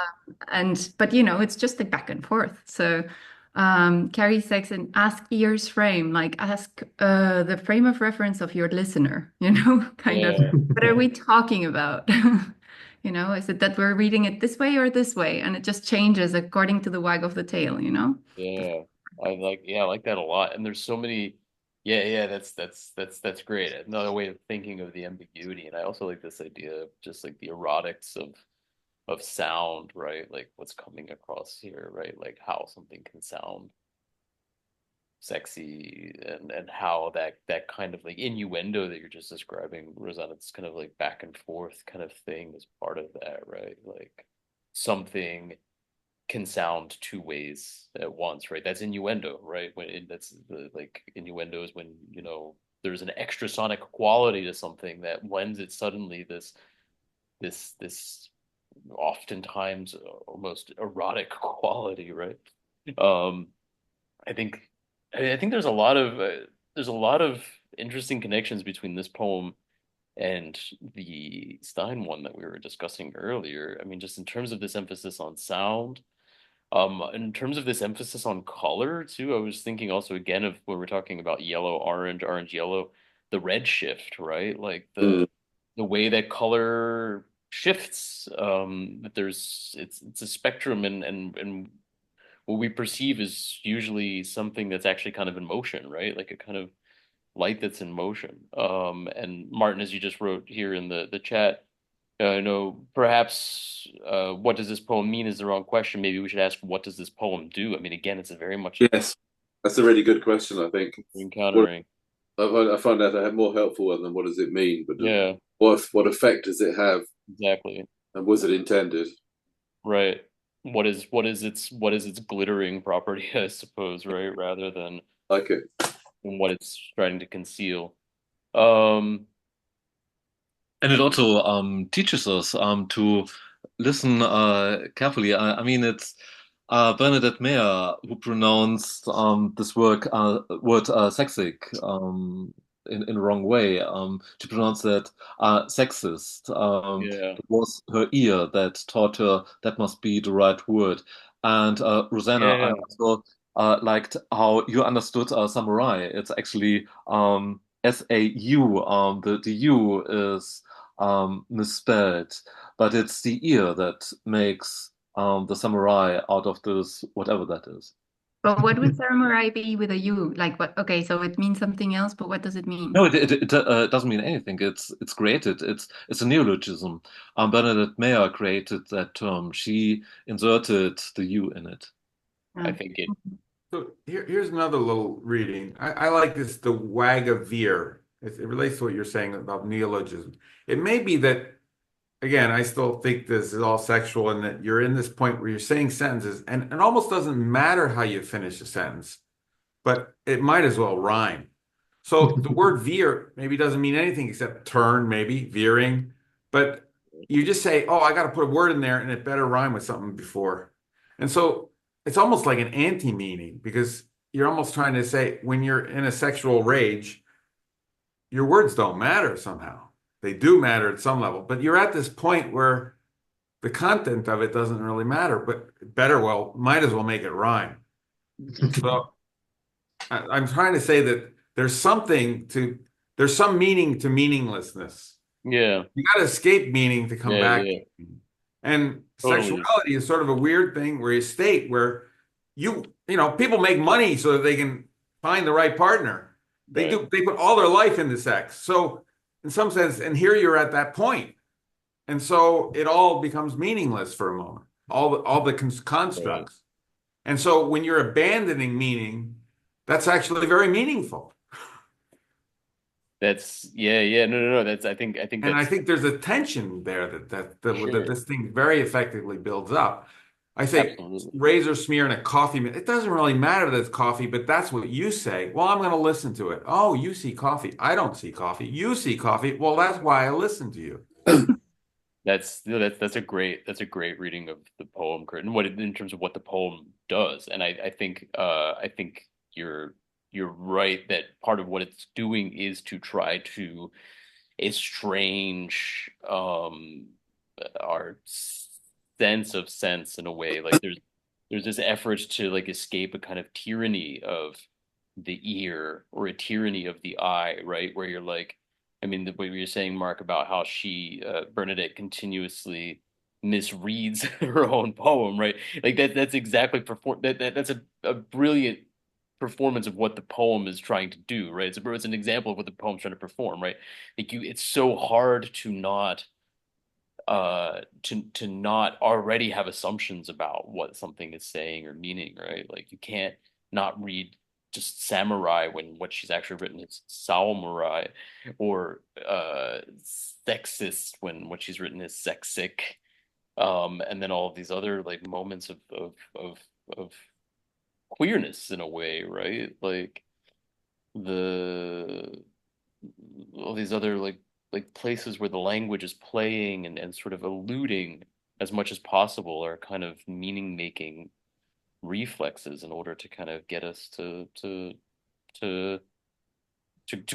it's just like back and forth. So. Carry sex and ask ears frame, like ask the frame of reference of your listener, kind of what are we talking about? Is it that we're reading it this way or this way? And it just changes according to the wag of the tail, Yeah. I like that a lot. And there's so many that's great. Another way of thinking of the ambiguity. And I also like this idea of just like the erotics of sound, right? Like what's coming across here, right? Like how something can sound sexy and how that kind of like innuendo that you're just describing, Rosanna, it's kind of like back and forth kind of thing is part of that, right? Like something can sound two ways at once, right? That's innuendo, right? That's the like innuendo is when, there's an extra sonic quality to something that lends it suddenly this oftentimes almost erotic quality, right? Um, I think I think there's a lot of interesting connections between this poem and the Stein one that we were discussing earlier. I mean, just in terms of this emphasis on sound, in terms of this emphasis on color too, I was thinking also again of when we're talking about yellow, orange, yellow, the red shift, right? Like the way that color shifts. That it's a spectrum and what we perceive is usually something that's actually kind of in motion, right? Like a kind of light that's in motion. And Martin, as you just wrote here in the chat, perhaps what does this poem mean is the wrong question. Maybe we should ask, what does this poem do? I mean, again, it's a very much Yes, that's a really good question, I think. Encountering. I find that a more helpful one than what does it mean, but yeah, what effect does it have? Exactly. And was it intended? Right. What is its glittering property, I suppose, right? Rather than like it. What it's trying to conceal. Um And it also teaches us to listen carefully. I mean, it's Bernadette Mayer who pronounced this word sexic in the wrong way. She pronounced that sexist. yeah. It was her ear that taught her that must be the right word. And Rosanna, I Yeah. also liked how you understood samurai. It's actually SAU. The U is misspelled, but it's the ear that makes the samurai out of this, whatever that is. But what would samurai be with a U? Like what? Okay, so it means something else, but what does it mean? No, it doesn't mean anything. It's created. It's a neologism. Bernadette Mayer created that term. She inserted the U in it. I Ah. think it. So here's another little reading. I like this, the Wagavere. It relates to what you're saying about neologism. It may be that, again, I still think this is all sexual and that you're in this point where you're saying sentences and it almost doesn't matter how you finish a sentence, but it might as well rhyme. So the word veer maybe doesn't mean anything except turn, maybe veering, but you just say, oh, I got to put a word in there and it better rhyme with something before. And so it's almost like an anti-meaning because you're almost trying to say when you're in a sexual rage, your words don't matter somehow. They do matter at some level, but you're at this point where the content of it doesn't really matter, but might as well make it rhyme. So I'm trying to say that there's some meaning to meaninglessness. Yeah. You got to escape meaning to come Yeah. back Yeah. to meaning. And Totally. sexuality is sort of a weird thing where you state where people make money so that they can find the right partner. Right. They put all their life into sex. So in some sense, and here you're at that point. And so it all becomes meaningless for a moment, all the Right. constructs. And so when you're abandoning meaning, that's actually very meaningful. That's yeah. No. I think And I that's think there's a tension there that sure. this thing very effectively builds up. I say Absolutely. razor smear in a coffee. It doesn't really matter that it's coffee, but that's what you say. Well, I'm going to listen to it. Oh, you see coffee. I don't see coffee. You see coffee. Well, that's why I listen to you. That's a great reading of the poem, Kurt, and in terms of what the poem does. And I think you're right that part of what it's doing is to try to estrange our sense of sense in a way. Like there's this effort to like escape a kind of tyranny of the ear or a tyranny of the eye, right? Where you're like, I mean, the way you're saying, Mark, about how Bernadette continuously misreads her own poem, right? Like that's exactly that's a brilliant performance of what the poem is trying to do, right? It's an example of what the poem's trying to perform, right? Like it's so hard to not already have assumptions about what something is saying or meaning, right? Like you can't not read just samurai when what she's actually written is samurai, or sexist when what she's written is sexic. And then all of these other like moments of queerness in a way, right? Like the all these other like places where the language is playing and sort of alluding as much as possible are kind of meaning making reflexes in order to kind of get us to to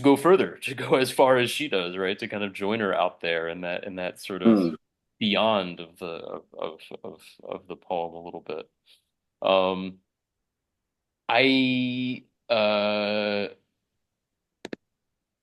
go further, to go as far as she does, right? To kind of join her out there in that sort of Mm. beyond of of the poem a little bit. I